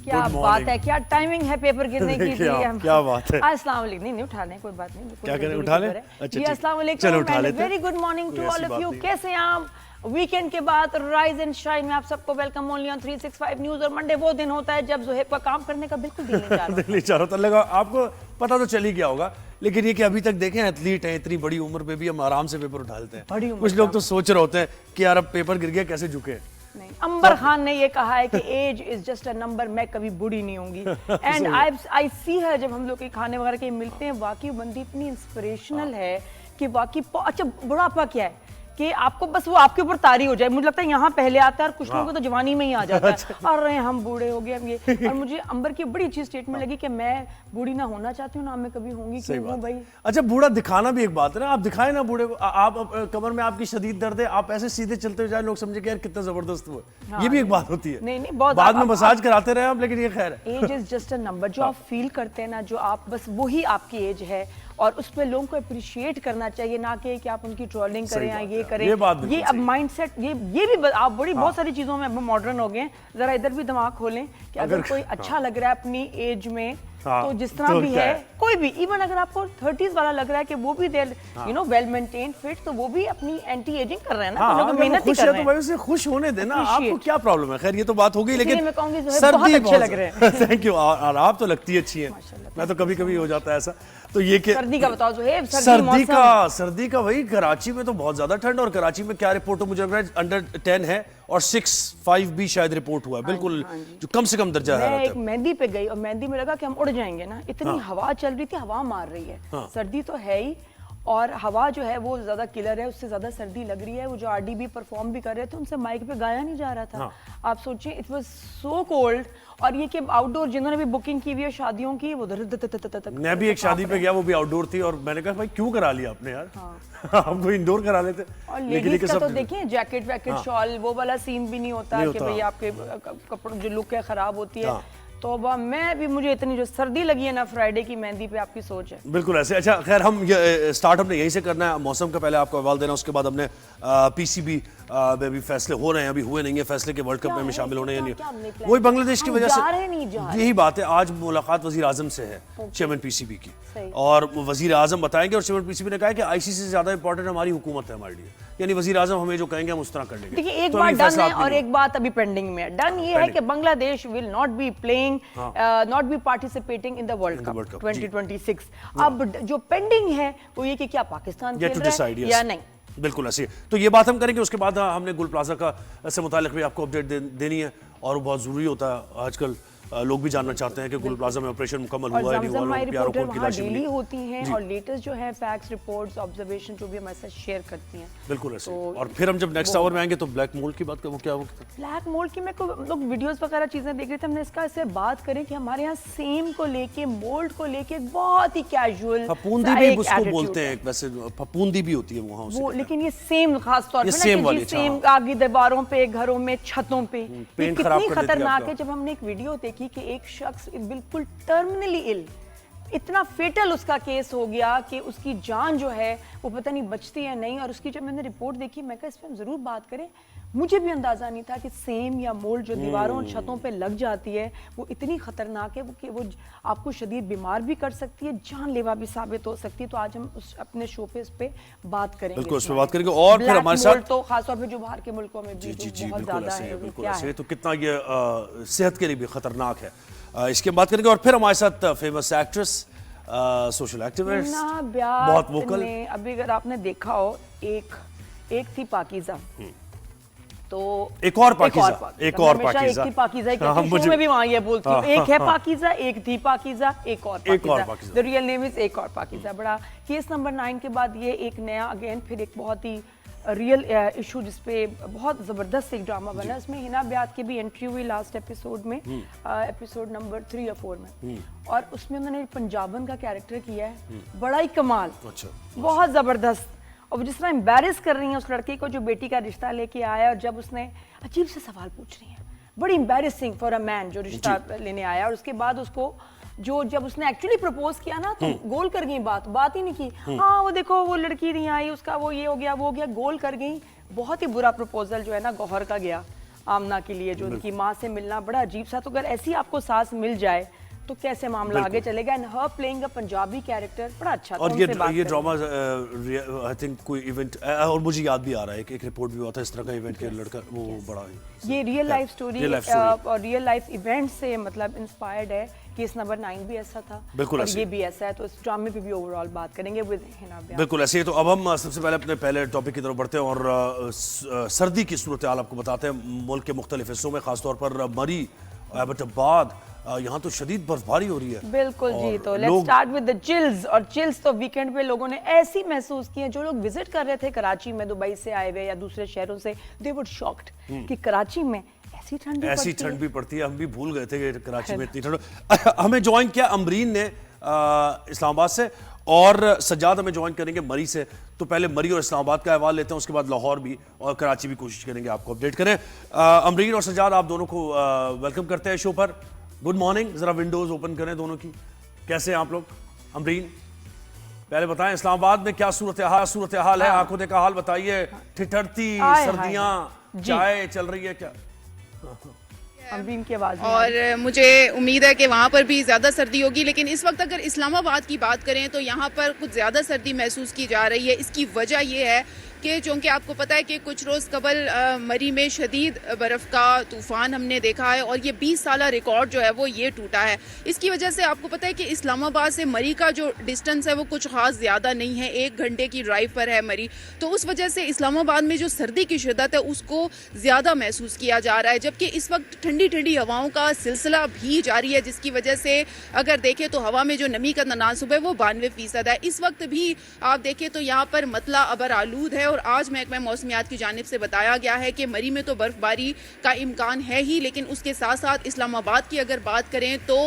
क्या बात है, क्या टाइमिंग है पेपर गिरने की। क्या बात है। अस्सलाम वालेकुम। नहीं उठा लें, कोई बात नहीं। क्या करें, उठा लें? अच्छा, अस्सलाम वालेकुम, very good morning to all of you. कैसे हैं आप? वीकेंड के बाद राइज एंड शाइन में आप सबको वेलकम ओनली ऑन 365 न्यूज। और मंडे वो दिन होता है जब जोहेब का काम करने का बिल्कुल दिल नहीं चाह रहा। लगा आपको पता तो चल ही गया होगा, लेकिन ये कि अभी तक देखें एथलीट हैं, इतनी बड़ी उम्र पे भी हम आराम से पेपर उठा लेते हैं। कुछ लोग तो सोच रहे होते हैं कि यार अब पेपर गिर गया कैसे झुके। नहीं, अंबर खान ने ये कहा है कि age is just a number, मैं कभी बूढ़ी नहीं होंगी। एंड आई सी है, जब हम लोग के खाने वगैरह के मिलते हैं, वाकई बंदी इतनी इंस्पिरेशनल है कि वाकई। अच्छा, बुढ़ापा क्या है कि आपको बस वो आपके ऊपर तारी हो जाए। मुझे लगता है यहाँ पहले आता है और कुछ लोगों को तो जवानी में ही आ जाता है और हम बूढ़े हो गए हम ये। और मुझे अंबर की बड़ी अच्छी स्टेटमेंट लगी कि मैं बूढ़ी ना होना चाहती हूँ, ना मैं कभी होंगी। क्यों हूँ भाई? अच्छा, बूढ़ा दिखाना भी एक बात है ना। आप दिखाए ना बूढ़े को, आप कमर में आपकी शदीद दर्द है, आप ऐसे सीधे चलते हुए जाए, लोग समझे कि यार कितना जबरदस्त वो। ये भी एक बात होती है। नहीं, बहुत बाद में मसाज कराते रहे आप, लेकिन ये खैर है। Age is just a number. जो आप फील करते हैं ना, जो आप बस वही आपकी एज है और उस पर लोगों को अप्रिशिएट करना चाहिए, ना कि आप उनकी ट्रोलिंग करें या ये करें। ये अब माइंडसेट, ये भी आप बहुत सारी चीजों में मॉडर्न हो गए। जरा इधर भी दिमाग खोलें कि अगर कोई अच्छा लग रहा है अपनी एज में, तो जिस तरह भी है, कोई भी, इवन अगर आपको 30s वाला लग रहा है कि वो भी देर वेल मेंटेन फिट, तो वो भी अपनी एंटी एजिंग कर रहे हैं ना। लोग मेहनत ही कर रहे हैं, तो भाई उसे खुश होने देना। आपको क्या प्रॉब्लम है? खैर ये तो बात हो गई, लेकिन मैं कहूंगी बहुत अच्छे लग रहे हैं। Thank you. और आप तो लगती अच्छी है। मैं तो कभी कभी हो जाता है ऐसा। तो ये सर्दी का बताओ जोहेब। सर्दी का वही, कराची में तो बहुत ज्यादा ठंड। और कराची में क्या रिपोर्ट हो, मुझे लग रहा है अंडर 10 है और 6.5 भी शायद रिपोर्ट हुआ है। बिल्कुल जो कम से कम दर्जा है। मैं एक मेहंदी पे गई और मेहंदी में लगा कि हम उड़ जाएंगे ना, इतनी हवा चल रही थी, हवा मार रही है। सर्दी तो है ही, और हवा जो है वो ज्यादा किलर है, उससे ज्यादा सर्दी लग रही है। वो जो आरडीबी परफॉर्म भी कर रहे थे, उनसे माइक पे गाया नहीं जा रहा था। आप सोचिए, इट वाज सो कोल्ड। और ये कि आउटडोर जिन्होंने भी बुकिंग की हुई है शादियों की, वो मैं भी एक शादी पे गया, वो भी आउटडोर थी, और मैंने कहा भाई क्यों करा लिया आपने यार। हमको इंडोर करा लेते। और लेडीज का तो देखिए, जैकेट वैकेट शॉल वो वाला सीन भी नहीं होता कि भाई आपके कपड़ों जो लुक है खराब होती है। तो मैं भी, मुझे इतनी जो सर्दी लगी है ना फ्राइडे की मेहंदी पे, आपकी सोच है बिल्कुल ऐसे। अच्छा खैर, हम स्टार्ट हमने यहीं से करना है। मौसम का पहले आपको हवाला देना, उसके बाद हमने पीसीबी में भी फैसले हो रहे हैं, अभी हुए नहीं है फैसले के वर्ल्ड कप में शामिल होने या नहीं। वही बांग्लादेश की वजह से यही बात है। आज मुलाकात वजीर आजम से है, चेयरमैन पीसीबी की, और वजीर आजम बताएंगे। और चेयरमैन पीसीबी ने कहा है कि आईसीसी से ज्यादा इंपॉर्टेंट हमारी हुकूमत है हमारे लिए, यानी वजीर आजम हमें जो कहेंगे हम उस तरह कर लेंगे। देखिए, एक बात डन है और एक बात अभी पेंडिंग में है। डन ये है कि Bangladesh will not be playing, not be participating in the world cup 2026। अब जो पेंडिंग है वो ये कि क्या पाकिस्तान खेल रहा है या नहीं। बिल्कुल ऐसे। तो ये बात हम करेंगे। उसके बाद हमने गुल प्लाजा का से मुतालिक भी आपको अपडेट देनी है, और बहुत जरूरी होता है आजकल। लोग भी जानना चाहते हैं कि गुल प्लाजा में ऑपरेशन मुकम्मल हुआ है, नहीं हुआ, प्यारों की लाशें डेली होती हैं और लेटेस्ट जो है फैक्ट्स, रिपोर्ट्स, ऑब्जर्वेशन जो भी हमारे साथ शेयर करती हैं। बिल्कुल ऐसे। और फिर हम जब नेक्स्ट आवर में आएंगे तो ब्लैक मोल्ड की बात करें। वो क्या वो ब्लैक मोल्ड की, मैं को लोग वीडियोस वगैरह चीजें देख रहे थे, हमने इसका इससे बात करें कि हमारे यहाँ सेम को लेके, मोल्ड को लेके बहुत ही कैजुअल, फफूंदी भी उसको बोलते हैं, वैसे फफूंदी भी होती है वहाँ वो, लेकिन ये सेम खास तौर पे सेम आगे दीवारों पे, घरों में, छतों पे, कितनी खतरनाक है। जब हमने एक वीडियो देखी कि एक शख्स बिल्कुल टर्मिनली इल, इतना फेटल उसका केस हो गया कि उसकी जान जो है वो पता नहीं बचती है नहीं। और उसकी जब मैंने रिपोर्ट देखी, मैं कहा इस पे हम जरूर बात करें। मुझे भी अंदाजा नहीं था कि सेम या मोल्ड जो दीवारों और छतों पे लग जाती है वो इतनी खतरनाक है कि वो आपको शदीद बीमार भी कर सकती है, जानलेवा भी साबित हो सकती है। तो आज हम अपने शो पे इस पे बात करेंगे। बिल्कुल उस पे बात करेंगे। और फिर हमारे साथ तो खासतौर पे जो बाहर के मुल्कों में भी बहुत ज्यादा है, बिल्कुल ऐसे। तो कितना ये सेहत के लिए भी खतरनाक है, इसकी बात करेंगे। और फिर हमारे साथ फेमस एक्ट्रेस, सोशल एक्टिविस्ट, बहुत वोकल। अभी अगर आपने देखा हो, एक थी पाकीज़ा, तो एक और पाकीज़ा, एक और पाकीज़ा, एक थी पाकीज़ा, शो में भी वहाँ ये बोलती हूँ, एक है पाकीज़ा, एक थी पाकीज़ा, एक और Pakeezah. The real name is एक और पाकीज़ा। बड़ा केस नंबर 9 के बाद ये एक नया अगेन फिर एक बहुत ही रियल इशू जिसपे बहुत ज़बरदस्त एक ड्रामा बना। इसमें हिना ब्याद की भी एंट्री हुई लास्ट एपिसोड में, एपिसोड नंबर 3 या 4 में, और उसमें उन्होंने पंजाबन का कैरेक्टर किया है, बड़ा ही कमाल, बहुत ज़बरदस्त। और जिस तरह एम्बैरेस कर रही हैं उस लड़के को जो बेटी का रिश्ता लेके आया, और जब उसने अजीब से सवाल पूछ रही हैं, बड़ी एम्बैरेसिंग फॉर अ मैन जो रिश्ता लेने आया। और उसके बाद उसको जब उसने एक्चुअली प्रपोज किया ना, तो गोल कर गई, बात ही नहीं की। हाँ वो देखो वो लड़की नहीं आई, उसका वो ये हो गया, वो हो गया, गोल कर गई। बहुत ही बुरा प्रपोजल जो है ना गौहर का गया। आमना के लिए, जो उनकी माँ से मिलना बड़ा अजीब सा। तो अगर ऐसी आपको सास मिल जाए तो कैसे मामला आगे चलेगा। And her playing a Punjabi character बड़ा अच्छा था। और ये ड्रामा आई थिंक कोई इवेंट, और मुझे याद भी आ रहा है कि एक रिपोर्ट भी हुआ था इस तरह का इवेंट के लड़का वो बड़ा ये रियल लाइफ स्टोरी और रियल लाइफ इवेंट से मतलब इंस्पायर्ड है। केस नंबर 9 भी ऐसा था, बिल्कुल और ये भी ऐसा है। तो इस ड्रामे पे भी ओवरऑल बात करेंगे विद हिना ब्याह। बिल्कुल ऐसे ही। तो अब हम सबसे पहले अपने पहले टॉपिक की तरफ बढ़ते हैं और सर्दी की सूरत हाल आपको बताते हैं। मुल्क के मुख्तलिफ हिस्सों में खासतौर पर मरी, एबटाबाद, यहाँ तो शदीद बर्फबारी हो रही है। बिल्कुल जी। तो let's start with the chills. और चिल्स तो वीकेंड पे लोगों ने ऐसी महसूस की है, जो लोग विजिट कर रहे थे कराची में, दुबई से आए हुए या दूसरे शहरों से, दे वर शॉक्ड कि कराची में ऐसी ठंड भी पड़ती है। हम भी भूल गए थे कि कराची में इतनी ठंड। हमें ज्वाइन किया अमरीन ने इस्लामाबाद से, और सज्जाद हमें ज्वाइन करेंगे मरी से। तो पहले मरी और इस्लामाबाद का अहवाल लेते हैं, उसके बाद लाहौर भी और कराची भी कोशिश करेंगे आपको अपडेट करें। अमरीन और सज्जाद, आप दोनों को वेलकम करते हैं शो पर। Good morning. जरा विंडोज ओपन करें दोनों की। कैसे हैं आप लोग? अमरीन पहले बताएं, इस्लामाबाद में क्या सूरत हाल है? आंखों देखा हाल बताइए। ठिठुरती सर्दियां चाय चल रही है क्या? अमरीन की आवाज। और मुझे उम्मीद है कि वहाँ पर भी ज़्यादा सर्दी होगी, लेकिन इस वक्त अगर इस्लामाबाद की बात करें तो यहाँ पर कुछ ज़्यादा सर्दी महसूस की जा रही है। इसकी वजह ये है कि चूँकि आपको पता है कि कुछ रोज़ कबल मरी में शदीद बर्फ़ का तूफ़ान हमने देखा है, और ये 20 साला रिकॉर्ड जो है वो ये टूटा है। इसकी वजह से आपको पता है कि इस्लामाबाद से मरी का जो डिस्टेंस है वो कुछ ख़ास ज़्यादा नहीं है, 1 घंटे की ड्राइव पर है मरी। तो उस वजह से इस्लामाबाद में जो सर्दी की शिद्दत है उसको ज़्यादा महसूस किया जा रहा है, जबकि इस वक्त ठंडी ठंडी हवाओं का सिलसिला भी जारी है, जिसकी वजह से अगर देखें तो हवा में जो नमी का तनासुब है वो 92% है। इस वक्त भी आप देखें तो यहाँ पर मतला अबर आलूद है, और आज महकमा मौसमियात की जानिब से बताया गया है कि मरी में तो बर्फबारी का इम्कान है ही, लेकिन उसके साथ साथ इस्लामाबाद की अगर बात करें तो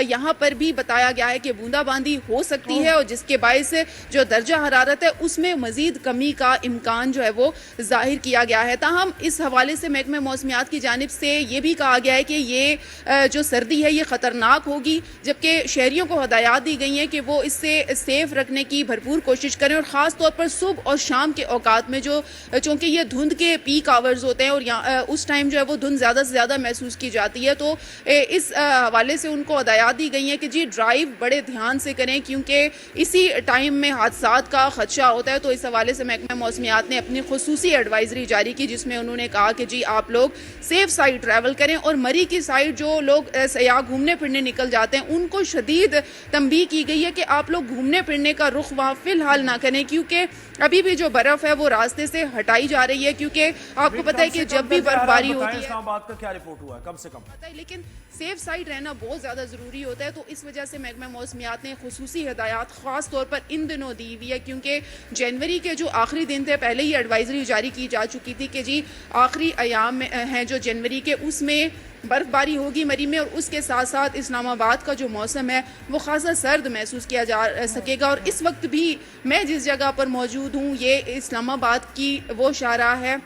यहाँ पर भी बताया गया है कि बूंदाबांदी हो सकती है, और जिसके बायस जो दर्जा हरारत है उसमें मजीद कमी का इम्कान जो है वो जाहिर किया गया है। ताहम इस हवाले से महकमा मौसमियात की जानिब से ये भी कहा गया है कि ये जो सर्दी है ये ख़तरनाक होगी, जबकि शहरियों को हदायत दी गई हैं कि वो इससे सेफ रखने की भरपूर कोशिश करें, और ख़ास तौर पर सुबह और शाम के औकात में जो चूँकि ये धुंध के पीक आवर्स होते हैं और यहाँ उस टाइम जो है वो धुंध ज़्यादा से ज़्यादा महसूस की जाती है। तो इस हवाले से उनको हदायत दी गई है कि जी ड्राइव बड़े ध्यान से करें, क्योंकि इसी टाइम में हादसात का खदशा होता है। तो इस हवाले से महकमा मौसमियात ने अपनी खुसूसी एडवाइजरी जारी की, जिसमें उन्होंने कहा कि जी आप लोग सेफ साइड ट्रैवल करें, और मरी की साइड जो लोग सयाह घूमने फिरने निकल जाते हैं उनको शदीद तंबीह की गई है कि आप लोग घूमने फिरने का रुख वहाँ फिलहाल ना करें, क्योंकि अभी भी जो बर्फ है वो रास्ते से हटाई जा रही है। क्योंकि आपको पता है कि जब भी बर्फबारी होती है, इस्लामाबाद का क्या रिपोर्ट हुआ है? कम से कम पता है, लेकिन सेफ साइड रहना बहुत ज़्यादा ज़रूरी होता है। तो इस वजह से महकमा मौसमियात ने खुसूसी हिदायत ख़ास तौर पर इन दिनों दी हुई है, क्योंकि जनवरी के जो आखिरी दिन थे पहले ही एडवाइजरी जारी की जा चुकी थी कि जी आखिरी अयाम में हैं जो जनवरी के, उसमें बर्फबारी होगी मरी में, और उसके साथ साथ इस्लामाबाद का जो मौसम है वो खासा सर्द महसूस किया जा सकेगा। और इस वक्त भी मैं जिस जगह पर मौजूद हूँ ये इस्लामाबाद की वो शाहराह है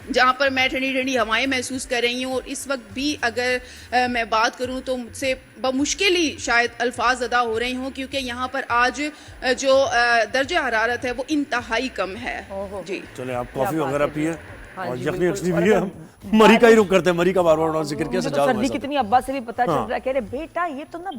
जहाँ पर मैं ठंडी ठंडी हवाएं महसूस कर रही हूँ, और इस वक्त भी अगर मैं बात करूँ तो मुझसे बमुश्किल ही शायद अल्फाज अदा हो रही हूँ, क्योंकि यहाँ पर आज जो दर्जा हरारत है वो इंतहाई कम है। जी चले, आप कॉफी वगैरह पिए और यखनी यखनी भी हम मरी का ही रुक करते हैं। मरी का बार-बार जिक्र किया। तो सर्दी कितनी अब्बा से भी पता चल रहा है, कह रहे बेटा ये तो ना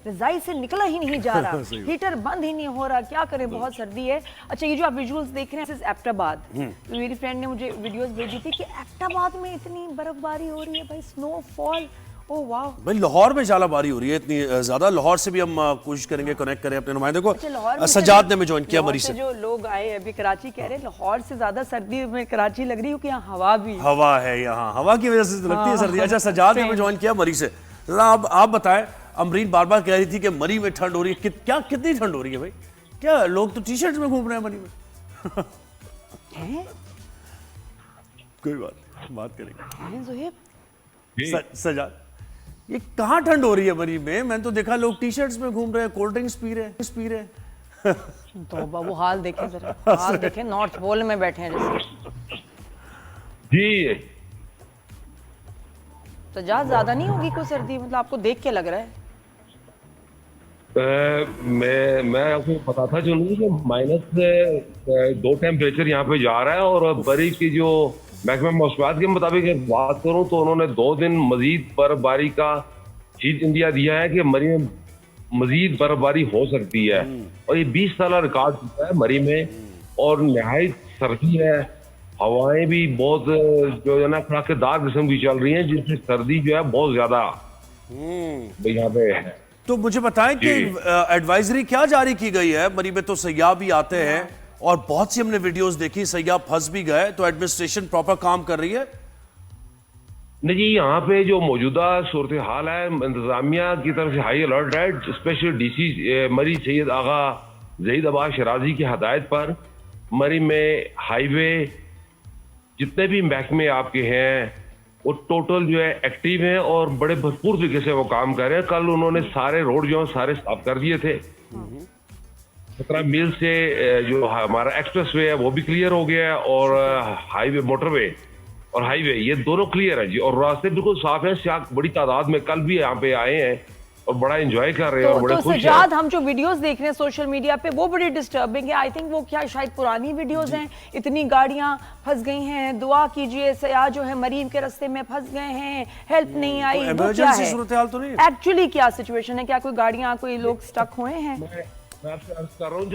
रजाई से निकला ही नहीं जा रहा, हीटर बंद ही नहीं हो रहा, क्या करें, बहुत सर्दी है। अच्छा, ये जो आप विजुअल्स देख रहे हैं एबटाबाद, मेरी फ्रेंड ने मुझे वीडियोस भेजी थी कि एबटाबाद में इतनी बर्फबारी हो रही है भाई, स्नोफॉल। ओह वाह भाई, लाहौर में झालाबारी हो रही है इतनी ज्यादा। लाहौर से भी हम कोशिश करेंगे कनेक्ट करें अपने नुमाइंदे को। सज्जाद ने हमें ज्वाइन किया मरी से। जो लोग आए अभी कराची, कह रहे लाहौर से ज्यादा सर्दी में कराची लग रही है, क्योंकि यहाँ हवा भी हवा है, यहाँ हवा की वजह से लगती है सर्दी। अच्छा, सज्जाद ने हमें ज्वाइन किया मरी से। आप बताएं, अमरीन बार बार कह रही थी कि मरी में ठंड हो रही है, क्या कितनी ठंड हो रही है भाई? क्या लोग तो टी शर्ट में घूम रहे हैं मरी में? कोई बात करेंगे। सज्जाद, ये कहाँ ठंड हो रही है मरी में? मैंने तो देखा लोग टी शर्ट्स में घूम रहे हैं, कोल्ड ड्रिंक्स पी रहे हैं। तो वो हाल देखें जरा, हाल देखें, नॉर्थ पोल में बैठे हैं जैसे। जी तो ज्यादा नहीं होगी कोई सर्दी, मतलब आपको देख के लग रहा है? मैं आपको बताता चलूँ कि -2 टेम्परेचर यहाँ पे जा रहा है, और बरी की जो महकमा मौसमियात के मुताबिक अगर बात करूं तो उन्होंने 2 दिन मजीद बर्फबारी का हीट इंडिया दिया है कि मरी में मजीद बर्फबारी हो सकती है। और ये 20 साल रिकॉर्ड होता है मरी में, और नहायत सर्दी है, हवाएं भी बहुत जो है ना कड़ाकेदार किस्म की चल रही हैं, जिससे सर्दी जो है बहुत ज्यादा यहाँ पे है। तो मुझे बताएं कि एडवाइजरी क्या जारी की गई है? मरी में तो सयाह भी आते हैं और बहुत सी हमने वीडियोस देखी, सयाह फंस भी गए, तो एडमिनिस्ट्रेशन प्रॉपर काम कर रही है? नहीं जी, यहाँ पे जो मौजूदा सूरत हाल है, इंतजामिया की तरफ से हाई अलर्ट है। स्पेशल डीसी मरी सैयद आगा जहीद अब्बास शराजी की हदायत पर मरी में हाईवे जितने भी महकमे आपके हैं वो टोटल जो है एक्टिव हैं और बड़े भरपूर तरीके से वो काम कर रहे हैं। कल उन्होंने सारे रोड जो है सारे साफ कर दिए थे। 17 मील से जो हमारा एक्सप्रेस वे है वो भी क्लियर हो गया है, और हाईवे मोटरवे और हाईवे ये दोनों क्लियर है जी, और रास्ते बिल्कुल साफ है। सियाह बड़ी तादाद में कल भी यहाँ पे आए हैं और बड़ा एंजॉय कर रहे हैं और बड़े खुश हैं। सजाद, हम जो वीडियोस देख रहे हैं सोशल मीडिया पे वो बड़ी डिस्टर्बिंग है। आई थिंक वो क्या शायद पुरानी वीडियोस हैं, इतनी गाड़ियां फंस गई हैं। दुआ कीजिए, सयाह जो है मरीन के रास्ते में फंस गए हैं, हेल्प नहीं आई। इमरजेंसी सूरत हाल तो नहीं है? एक्चुअली क्या सिचुएशन है? क्या कोई गाड़ियां, कोई लोग स्टक हुए हैं? मैं आपसे अर्ज कर रहा हूँ,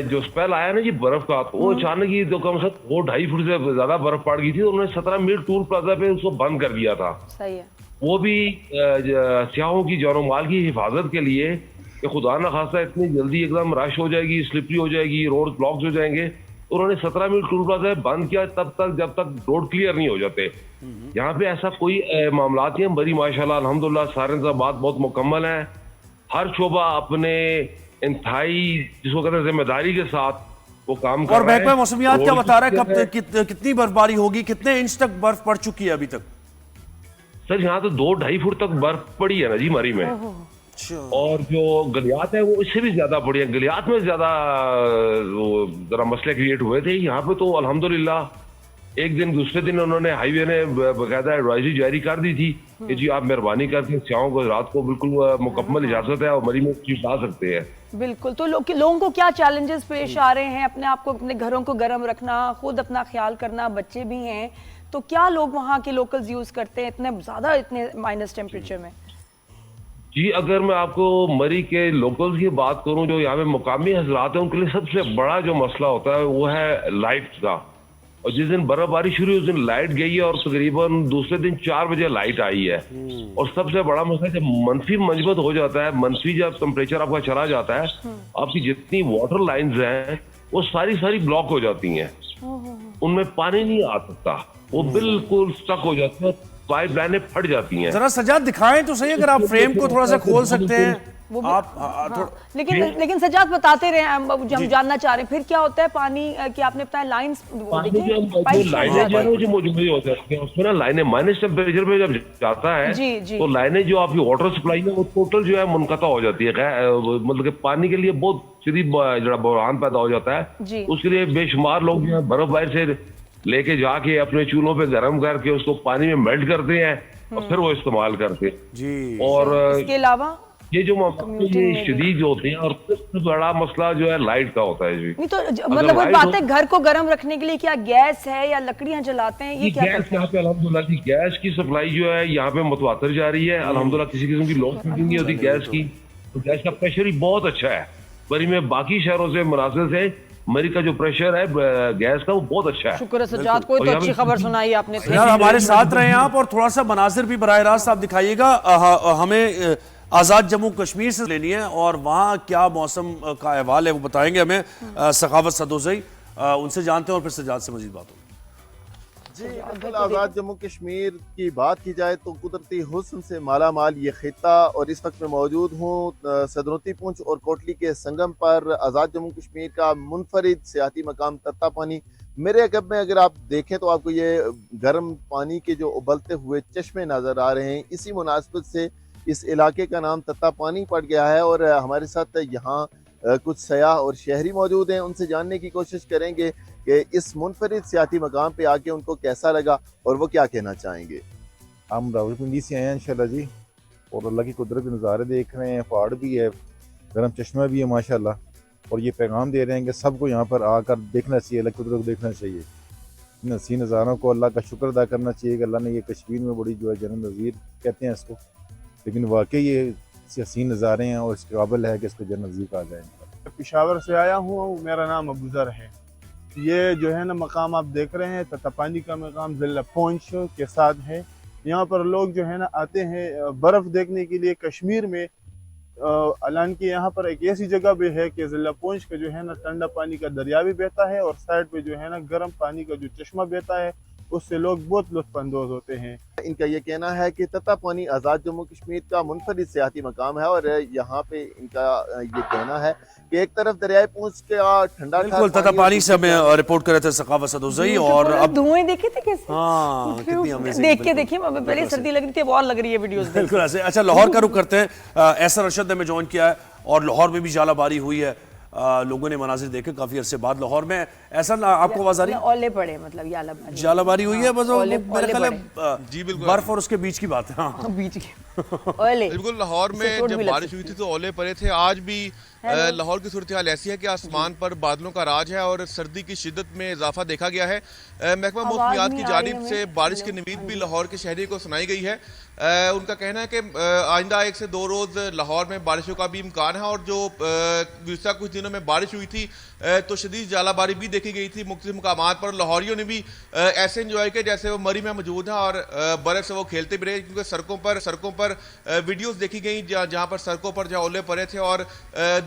जो स्पेल आया ना जी बर्फ का, तो वो अचानक ही तो कम से कम 2-2.5 फुट से ज्यादा बर्फ पड़ गई थी। उन्होंने 17 मील टूल प्लाजा पे उसको बंद कर दिया था। सही है। वो भी सियाहों की जानो माल की हिफाजत के लिए कि खुदा न खासा इतनी जल्दी एकदम रश हो जाएगी, स्लिपरी हो जाएगी, रोड ब्लॉक हो जाएंगे, तो उन्होंने 17 मील टूल प्लाजा बंद किया तब तक जब तक रोड क्लियर नहीं हो जाते। यहाँ पे ऐसा कोई मामला नहीं है। बड़ी माशाल्लाह अल्हम्दुलिल्लाह सारे इंतजामात बहुत मुकम्मल हैं। हर शोबा अपने इंतहाई जिसको कहते हैं जिम्मेदारी के साथ वो काम कर और रहा है। महकमा मौसमियात क्या बता रहा है, कब कितनी बर्फबारी होगी, कितने इंच तक बर्फ पड़ चुकी है अभी तक? सर यहाँ तो 2-2.5 फुट तक बर्फ पड़ी है ना जी मरी में, और जो गलियात है वो इससे भी ज्यादा पड़ी है। गलियात में ज्यादा जरा मसले क्रिएट हुए थे। यहाँ पे तो अल्हम्दुलिल्लाह एक दिन दूसरे दिन उन्होंने हाईवे ने बकायदा एडवाइजरी जारी कर दी थी कि जी आप मेहरबानी करके सियाहों को रात को बिल्कुल मुकम्मल इजाजत है और मरी में चीज ला सकते हैं। बिल्कुल। तो लोगों को क्या चैलेंजेस पेश आ रहे हैं? अपने आप को, अपने घरों को गर्म रखना, खुद अपना ख्याल करना, बच्चे भी हैं, तो क्या लोग वहाँ के लोकल्स यूज करते हैं इतने ज्यादा, इतने माइनस टेम्परेचर में? जी अगर मैं आपको मरी के लोकल्स की बात करूं, जो यहाँ पे मुकामी हजरात हैं, उनके लिए सबसे बड़ा जो मसला होता है वो है लाइट का। और जिस दिन बर्फबारी शुरू हुई उस दिन लाइट गई है और तकरीबन दूसरे दिन 4 बजे लाइट आई है। और सबसे बड़ा मसला जब मनफी मंजमत हो जाता है, मनफी जब टेम्परेचर आपका चला जाता है, आपकी जितनी वाटर लाइन्स हैं वो सारी ब्लॉक हो जाती हैं, उनमें पानी नहीं आ सकता, वो बिल्कुल स्टक हो जाती है, पाइप लाइनें फट जाती हैं। जरा सजाद दिखाएं तो सही, अगर आप फ्रेम को थोड़ा सा खोल सकते हैं आप। लेकिन सजाद बताते रहे, हम जानना चाह रहे हैं फिर क्या होता है पानी कि आपने बताया लाइंस उसमें ना लाइनें माइनस टेम्परेचर पे जब जाता है तो लाइनें जो आपकी वाटर सप्लाई है वो टोटल जो है मुनक़ता हो जाती है। मतलब कि पानी के लिए बहुत शदीद जो बहरान पैदा हो जाता है। उसके लिए बेशुमार लोग जो है बर्फबारी से लेके जाके अपने चूल्हों पे गर्म करके उसको पानी में मेल्ट करते हैं और फिर वो इस्तेमाल करते हैं। और इसके अलावा ये जो ये शदीद होते हैं, और सबसे बड़ा मसला जो है लाइट का होता है जी। नहीं तो मतलब वो बात है, घर को गर्म रखने के लिए क्या गैस है या लकड़ियां जलाते हैं? ये क्या गैस यहाँ पे अल्हम्दुलिल्लाह की गैस की सप्लाई जो है यहाँ पे मुतवातर जा रही है अल्हम्दुलिल्लाह। किसी किस्म की लोड शेडिंग नहीं होती गैस की, तो गैस का प्रेशर ही बहुत अच्छा है। मरी में बाकी शहरों से मुनासिब से मरी का जो प्रेशर है गैस का वो बहुत अच्छा है। शुक्र है सज्जाद, कोई तो अच्छी खबर सुनाई आपने। यार हमारे साथ रहे आप और थोड़ा सा मनाजिर भी बराह रास्त आप दिखाइएगा। हमें आज़ाद जम्मू कश्मीर से लेनी है और वहाँ क्या मौसम का अहवाल है वो बताएंगे हमें सखावत सदोज़ई, उनसे जानते हैं और फिर सजाद से मजीद बात होगी। जी बिल्कुल, आज़ाद जम्मू कश्मीर की बात की जाए तो कुदरती हुस्न से माला माल ये खिता, और इस वक्त मैं मौजूद हूँ सदरती पूंछ और कोटली के संगम पर। आज़ाद जम्मू कश्मीर का मुनफरिद सियाती मकाम तत्ता पानी। मेरे अगब में अगर आप देखें तो आपको ये गर्म पानी के जो उबलते हुए चश्मे नज़र आ रहे हैं। इसी मुनासिबत से इस इलाके का नाम तत्ता पानी पड़ गया है। और हमारे साथ यहाँ कुछ सयाह और शहरी मौजूद हैं, उनसे जानने की कोशिश करेंगे कि इस मुनफरिद सियाती मकाम पे आके उनको कैसा लगा और वो क्या कहना चाहेंगे। हम रावलपिंडी से आए हैं इंशाल्लाह जी, और अल्लाह की कुदरत के नज़ारे देख रहे हैं। पहाड़ भी है, गर्म चश्मा भी है माशाल्लाह, और ये पैगाम दे रहे हैं कि सबको यहाँ पर आकर देखना चाहिए, अल्लाह की कुदरत को देखना चाहिए। इन हसीन नज़ारों को अल्लाह का शुक्र अदा करना चाहिए कि अल्लाह ने ये कश्मीर में बड़ी जो है जन्नत नज़ीर कहते हैं इसको, लेकिन वाकई ये हसीन नज़ारे हैं और इसके काबिल है कि इसको जन्नत नज़ीर कहा जाए। पेशावर से आया हूँ, मेरा नाम अबूजर है। ये जो है ना मकाम आप देख रहे हैं तत्तापानी का मकाम ज़िला पुंछ के साथ है। यहाँ पर लोग जो है ना आते हैं बर्फ़ देखने के लिए कश्मीर में। हालांकि यहाँ पर एक ऐसी जगह भी है कि ज़िला पुंछ का जो है ना ठंडा पानी का दरिया भी बहता है और साइड पे जो है ना गर्म पानी का जो चश्मा बहता है, उससे लोग बहुत लुत्फ़अंदोज़ होते हैं। इनका ये कहना है कि तत्तापानी आज़ाद जम्मू कश्मीर का मुनफरिद सियाती मकाम है और यहाँ पे इनका ये कहना है कि एक तरफ दरियाए पूंछ का ठंडा बिल्कुल तत्तापानी से हमें रिपोर्ट कर रहे थे सखावत सदोज़ई। और अब धुएं देखे थे कैसे? हाँ, कितनी अमेजिंग, देख के देखिए, पहले सर्दी लग रही थी, अब और लग रही है वीडियोस में। बिल्कुल ऐसे। अच्छा, लाहौर का रुख करते हैं। एसर अरशद ने हमें ज्वाइन किया है और लाहौर में भी जालाबारी हुई है। लोगों ने मनाजिर देखे काफी अरसे बाद लाहौर में। ऐसा आपको आवाज आ रही है? ओले पड़े, मतलब जालाबारी हुई है, बस मेरे ख्याल है जी बिल्कुल बर्फ और उसके बीच की बात है। हाँ, बीच के ओले। बिल्कुल, लाहौर में जब बारिश हुई थी तो ओले पड़े थे। आज भी लाहौर की सूरत हाल ऐसी है कि आसमान पर बादलों का राज है और सर्दी की शिद्दत में इजाफा देखा गया है। महकमा मौसमियात की जानिब से बारिश की निमीद भी लाहौर के शहरी को सुनाई गई है। उनका कहना है कि आइंदा 1 से 2 रोज लाहौर में बारिशों का भी इम्कान है और जो गुज़िश्ता कुछ दिनों में बारिश हुई थी तो शदीद जालाबारी भी देखी गई थी मुख्तलिफ मुकामात पर। लाहौरियों ने भी ऐसे इंजॉय किया जैसे वो मरी में मौजूद हैं और बर्फ से वो खेलते भी रहे, क्योंकि सड़कों पर वीडियोस देखी गई जहाँ पर सड़कों पर जहाँ ओले पड़े थे और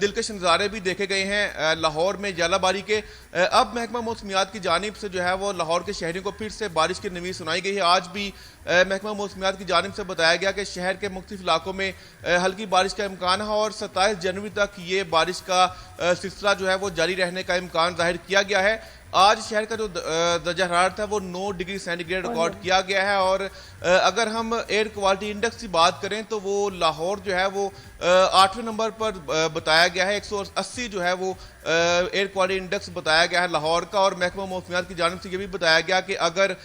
दिलकश नज़ारे भी देखे गए हैं लाहौर में जालाबारी के। अब महकमा मौसमियात की जानिब से जो है वो लाहौर के शहरियों को फिर से बारिश की नवीद सुनाई गई है। आज भी महकमा मौसमियात की जानिब से बताया गया कि शहर के मुख्तलिफ इलाकों में हल्की बारिश का इम्कान है और 27 जनवरी तक ये बारिश का सिलसिला जो है वो जारी रहने का इम्कान जाहिर किया गया है। आज शहर का जो दर्जा हरारत है वो 9 डिग्री सेंटीग्रेड रिकॉर्ड किया गया है और अगर हम एयर क्वालिटी इंडेक्स की बात करें तो वो लाहौर जो है वो 8वें नंबर पर बताया गया है। 180 जो है वो एयर क्वालिटी इंडेक्स बताया गया है लाहौर का। और महकमा मौसमियात की जानिब से ये भी बताया गया कि अगर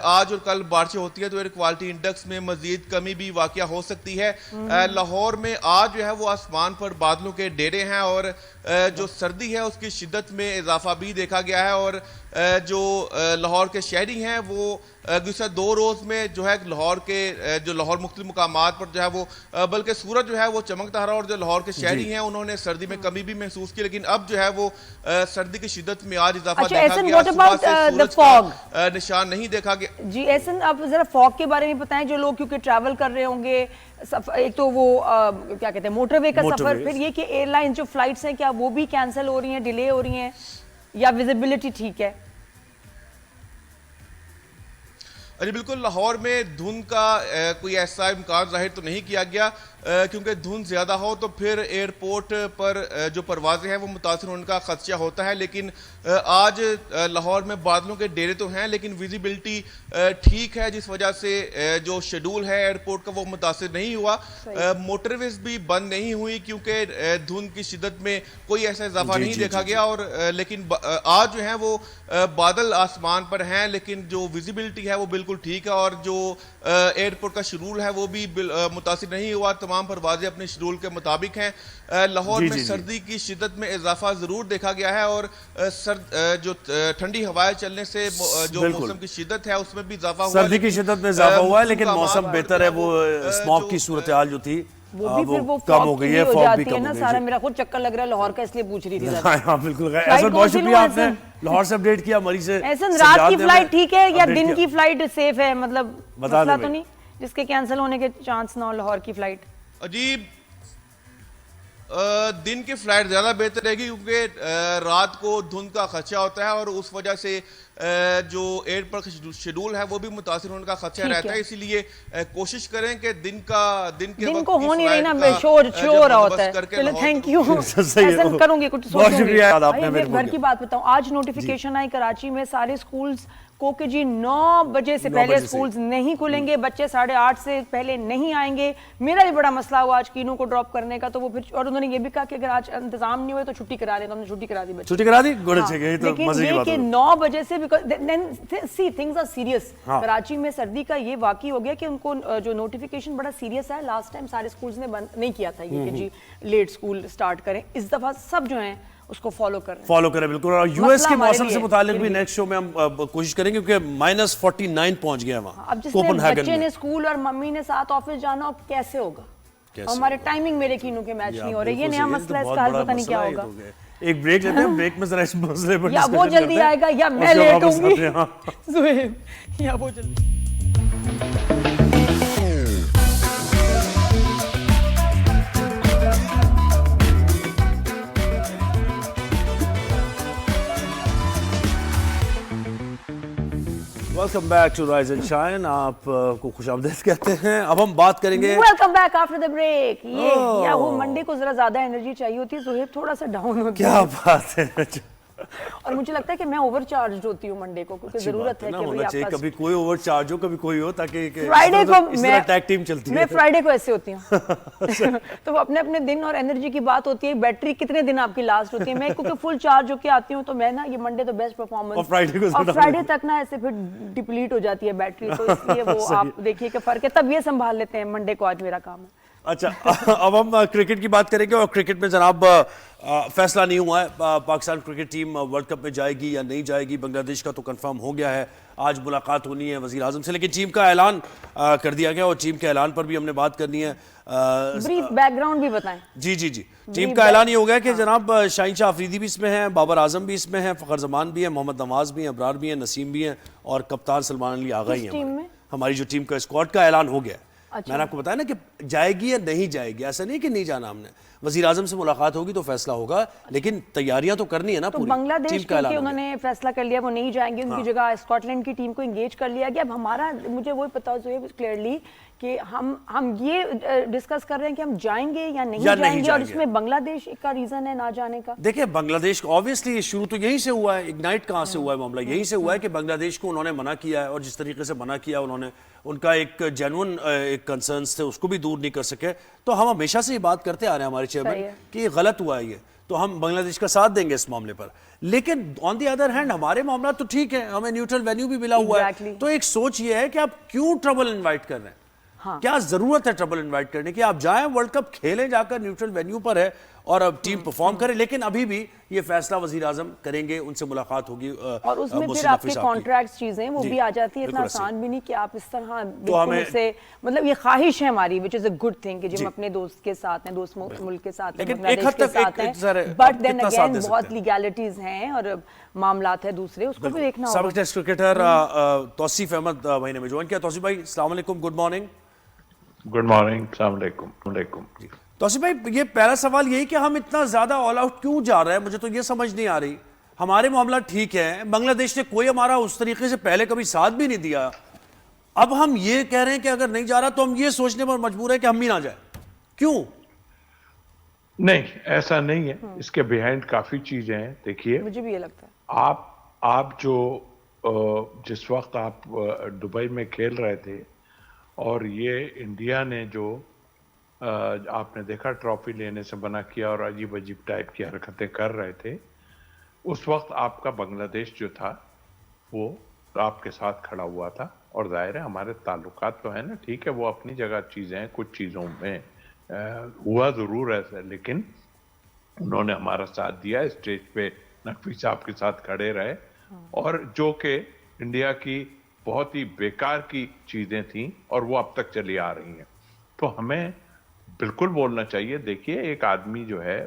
आज और कल बारिशें होती है तो एयर क्वालिटी इंडेक्स में मजीद कमी भी वाक़या हो सकती है। लाहौर में आज जो है वो आसमान पर बादलों के डेरे हैं और जो सर्दी है उसकी शिद्दत में इजाफा भी देखा गया है और जो लाहौर के शहरी हैं वो गुज़श्ता 2 रोज़ में जो है लाहौर मुख्तलिफ मुकामात पर जो है वो बल्कि सूरज जो है वो चमकता रहा और जो लाहौर के शहरी हैं उन्होंने सर्दी में कमी भी महसूस की, लेकिन अब जो है वो सर्दी की शिद्दत में आज इजाफा देखा गया। सुबह से सूरज का निशान नहीं देखा गया। जी एहसन, आप जरा फॉग के बारे में बताएं, जो लोग क्योंकि ट्रैवल कर रहे होंगे, एक तो वो क्या कहते हैं मोटरवे का सफर, फिर ये कि एयरलाइन जो फ्लाइट्स हैं क्या वो भी कैंसिल हो रही हैं, डिले हो रही हैं या विजिबिलिटी ठीक है? अरे बिल्कुल, लाहौर में धुंध का कोई ऐसा इम्कान जाहिर तो नहीं किया गया क्योंकि धुंध ज़्यादा हो तो फिर एयरपोर्ट पर जो परवाज़ें हैं वो मुतासर होने का खदशा होता है। लेकिन आज लाहौर में बादलों के डेरे तो हैं लेकिन विजिबिलिटी ठीक है, जिस वजह से जो शेड्यूल है एयरपोर्ट का वो मुतासर नहीं हुआ। मोटरवेज भी बंद नहीं हुई क्योंकि धुंध की शिद्दत में कोई ऐसा इजाफा नहीं देखा गया। और लेकिन आज जो है वो बादल आसमान पर हैं लेकिन जो विजिबिलिटी है वो बिल्कुल ठीक है और जो एयरपोर्ट का शेड्यूल है वो भी मुतासिर नहीं हुआ। तमाम परवाजें अपने शेड्यूल के मुताबिक हैं। लाहौर में सर्दी की शिद्दत में इजाफा जरूर देखा गया है और जो ठंडी हवाएं चलने से जो मौसम की शिद्दत है उसमें भी इजाफा हुआ। सर्दी की शिद्दत में इजाफा हुआ है लेकिन मौसम बेहतर है। वो स्मॉग की सूरत हाल जो थी वो भी फिर वो कम हो गई है, फॉग भी कम हो गई। सारा मेरा खुद चक्कर लग रहा है लाहौर का, इसलिए पूछ रही थी। हाँ बिल्कुल, ऐसा बहुत शुक्रिया आपने लाहौर से अपडेट किया। मरी से ऐसा रात की फ्लाइट ठीक है या दिन की फ्लाइट सेफ है? मतलब मसला तो नहीं जिसके कैंसिल होने के चांस ना हो लाहौर की फ्लाइट? अजीब, दिन की फ्लाइट ज़्यादा बेहतर रहेगी क्योंकि रात को धुंध का खदशा होता है और उस वजह से जो एयरपोर्ट का शेड्यूल है वो भी मुतासिर होने का खदशा रहता है। इसीलिए कोशिश करें कि दिन के को हो नहीं रही ना, शोर होता है। चलो थैंक यू, ऐसा करूंगी कुछ सोचूंगी। घर की बात बताऊं, आज नोटिफिकेशन आई कराची में सारे स्कूल्स को कि जी 9 बजे से पहले स्कूल्स नहीं खुलेंगे, बच्चे 8:30 से पहले नहीं आएंगे। मेरा भी बड़ा मसला हुआ आज कीनू को ड्रॉप करने का, तो वो फिर और उन्होंने ये भी कहा कि अगर आज इंतजाम नहीं हुए तो छुट्टी करा दें, तो हमने छुट्टी करा दी, छुट्टी करा दी। लेकिन ये कि 9 बजे से see things are serious. Karachi में सर्दी का ये वाकई हो गया कि उनको जो नोटिफिकेशन बड़ा सीरियस है। लास्ट टाइम सारे स्कूल्स ने बंद नहीं किया था ये कि जी लेट स्कूल स्टार्ट करें, इस दफा सब जो हैं उसको फॉलो कर रहे हैं। फॉलो करें बिल्कुल। और यूएस मसला के हमारे मौसम से लिए मुतालिक भी फिर भी। नेक्स्ट शो में हम कोशिश करेंगे, क्योंकि -49 पहुंच गया वहां अब जिसने कोपेनहेगन बच्चे ने में। स्कूल और मम्मी ने साथ ऑफिस जाना, अब कैसे होगा? कैसे हमारे होगा? टाइमिंग मेरे कीनों के मैच नहीं हो रहे। ये बिल्कुल नया सही है, मसला है, तो इसका बहुत हल बड़ा पता नहीं क्या मसला है ये होगा। तो। एक ब्रेक लेते हैं, ब्रेक में जरा इस मसले पर या वो discussion जल्दी करते हैं, आएगा या और मैं फिर लेट वापस होंगी आते हैं, हाँ। सुहेब, या वो जल्दी। Welcome back to rise and shine. आप को खुशामदीद कहते हैं। अब हम बात करेंगे welcome back after the break. ये Oh. या वो मंडे को जरा ज्यादा एनर्जी चाहिए होती है, सुहेब थोड़ा सा डाउन होती क्या है। बात है। और मुझे लगता है कि मैं ओवरचार्ज होती हूँ मंडे को, क्योंकि अच्छी जरूरत बात है ना, कि होना भाई चाहिए, आपका कभी कोई ओवरचार्ज हो कभी कोई हो, ताकि फ्राइडे को इस तरह टैग टीम चलती मैं है। फ्राइडे को ऐसे होती हूँ तो वो अपने अपने दिन और एनर्जी की बात होती है, बैटरी कितने दिन आपकी लास्ट होती है। मैं क्योंकि फुल चार्ज होके आती हूँ, तो मैं ना ये मंडे तो बेस्ट परफॉर्मेंस, और फ्राइडे को और फ्राइडे तक ना ऐसे फिर डिप्लीट हो जाती है बैटरी, तो इसलिए वो आप देखिए कि फर्क है। तब ये संभाल लेते हैं, मंडे को आज मेरा काम है। अच्छा, अब हम क्रिकेट की बात करेंगे। और क्रिकेट में जनाब फैसला नहीं हुआ है, Pakistan cricket team world cup में जाएगी या नहीं जाएगी। बांग्लादेश का तो कंफर्म हो गया है, आज मुलाकात होनी है वजीर आजम से, लेकिन टीम का ऐलान कर दिया गया, और टीम के ऐलान पर भी हमने बात करनी है। ब्रीफ बैकग्राउंड भी बताएं। जी जी जी, टीम का ऐलान ये हो गया कि जनाब शाहीन शाह अफरीदी भी इसमें है, बाबर आजम भी इसमें है, फ़खर जमान भी है, मोहम्मद नवाज भी है, अबरार भी है, नसीम भी है, और कप्तान सलमान अली आगा ही किस है। टीम में? हमारी जो टीम का स्क्वाड का ऐलान हो गया है। अच्छा। मैंने आपको बताया ना कि जाएगी या नहीं जाएगी, ऐसा नहीं कि नहीं जाना हमने। वजीर आजम से मुलाकात होगी तो फैसला होगा, लेकिन तैयारियां तो करनी है ना तो पूरी। बांग्लादेश टीम का ऐलान क्योंकि हो गया। उन्होंने फैसला कर लिया वो नहीं जाएंगे, उनकी जगह स्कॉटलैंड की टीम को एंगेज कर लिया गया। अब हमारा, मुझे वही पता हो क्लियरली कि हम ये डिस्कस कर रहे हैं कि हम जाएंगे या नहीं जाएंगे, और इसमें बांग्लादेश का रीजन है ना जाने का। देखिए, बांग्लादेश ऑब्वियसली शुरू तो यहीं से हुआ है, इग्नाइट कहाँ से हुआ है मामला, यहीं से हुआ है कि बांग्लादेश को उन्होंने मना किया है, और जिस तरीके से मना किया उन्होंने, उनका एक जेन्युइन एक कंसर्न्स थे, उसको भी दूर नहीं कर सके। तो हम हमेशा से ये बात करते आ रहे हैं हमारे सही चेयरमैन है। कि ये गलत हुआ है ये, तो हम बांग्लादेश का साथ देंगे इस मामले पर। लेकिन ऑन द अदर हैंड हमारे मामला तो ठीक है, हमें न्यूट्रल वेन्यू भी मिला हुआ है। Exactly. तो एक सोच ये है कि आप क्यों ट्रबल इन्वाइट कर रहे हैं? हाँ। क्या जरूरत है ट्रबल इनवाइट करने की? आप जाएं, वर्ल्ड कप खेलें जाकर, न्यूट्रल वेन्यू पर है, और अब टीम परफॉर्म करे। लेकिन अभी भी ये फैसला वजीर आजम करेंगे, उनसे मुलाकात होगी। और उसमें फिर मोहसिन आपके हफीज साहब की। कॉन्ट्रैक्ट्स चीजें वो जी, भी आ जाती है। इतना बिल्कुल आसान भी नहीं कि आप इस तरह तो बिल्कुल हमें- उससे, मतलब ये ख्वाहिश है हमारी, which is a good thing कि जी। हम अपने दोस्त के साथ हैं, दोस्त मुल्क के साथ हैं, लेकिन एक बांग्लादेश हद के तक साथ एक जरा हैं, बट देन कितना साथ अगेन दे सकते बहुत हैं? लीगैलिटीज हैं और मामलात है दूसरे, उसको भी देखना सबक होगा। टेस्ट क्रिकेटर तौसीफ अहमद भाई ने ज्वाइन किया। तौसीफ भाई, अस्सलाम वालेकुम, गुड मॉर्निंग। गुड मॉर्निंग, अस्सलाम वालेकुम। तौसीफ भाई, ये पहला सवाल यही कि हम इतना ज्यादा ऑल आउट क्यों जा रहे हैं, मुझे तो ये समझ नहीं आ रही। हमारे मामला ठीक है, बांग्लादेश ने कोई हमारा उस तरीके से पहले कभी साथ भी नहीं दिया। अब हम ये कह रहे हैं कि अगर नहीं जा रहा तो हम ये सोचने पर मजबूर है कि हम भी ना जाए। क्यों? नहीं, ऐसा नहीं है, इसके बिहाइंड काफी चीजें हैं। देखिए, मुझे भी ये लगता है। आप जो जिस वक्त आप दुबई में खेल रहे थे, और ये इंडिया ने जो आपने देखा ट्रॉफी लेने से मना किया और अजीब अजीब टाइप की हरकतें कर रहे थे, उस वक्त आपका बांग्लादेश जो था वो आपके साथ खड़ा हुआ था। और जाहिर है हमारे ताल्लुकात तो है ना, ठीक है, वो अपनी जगह चीज़ें हैं, कुछ चीज़ों में हुआ ज़रूर ऐसा, लेकिन उन्होंने हमारा साथ दिया। स्टेज पे नकवी साहब के साथ खड़े रहे, और जो कि इंडिया की बहुत ही बेकार की चीज़ें थीं और वो अब तक चली आ रही हैं। तो हमें बिल्कुल बोलना चाहिए। देखिए, एक आदमी जो है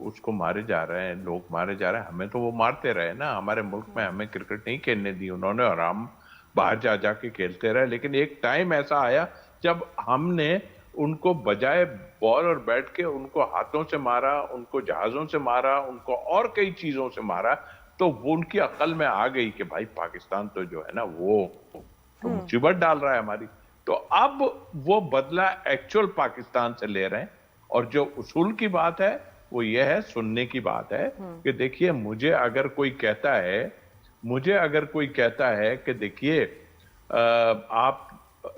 उसको मारे जा रहे हैं, लोग मारे जा रहे हैं, हमें तो वो मारते रहे ना। हमारे मुल्क में हमें क्रिकेट नहीं खेलने दी उन्होंने, और हम बाहर जा जाके खेलते रहे। लेकिन एक टाइम ऐसा आया जब हमने उनको बजाय बॉल और बैट के उनको हाथों से मारा, उनको जहाज़ों से मारा, उनको और कई चीज़ों से मारा, तो वो उनकी अकल में आ गई कि भाई पाकिस्तान तो जो है ना वो तो मुसीबत डाल रहा है हमारी। तो अब वो बदला एक्चुअल पाकिस्तान से ले रहे हैं। और जो उसूल की बात है वो ये है, सुनने की बात है कि देखिए, मुझे अगर कोई कहता है कि देखिए आप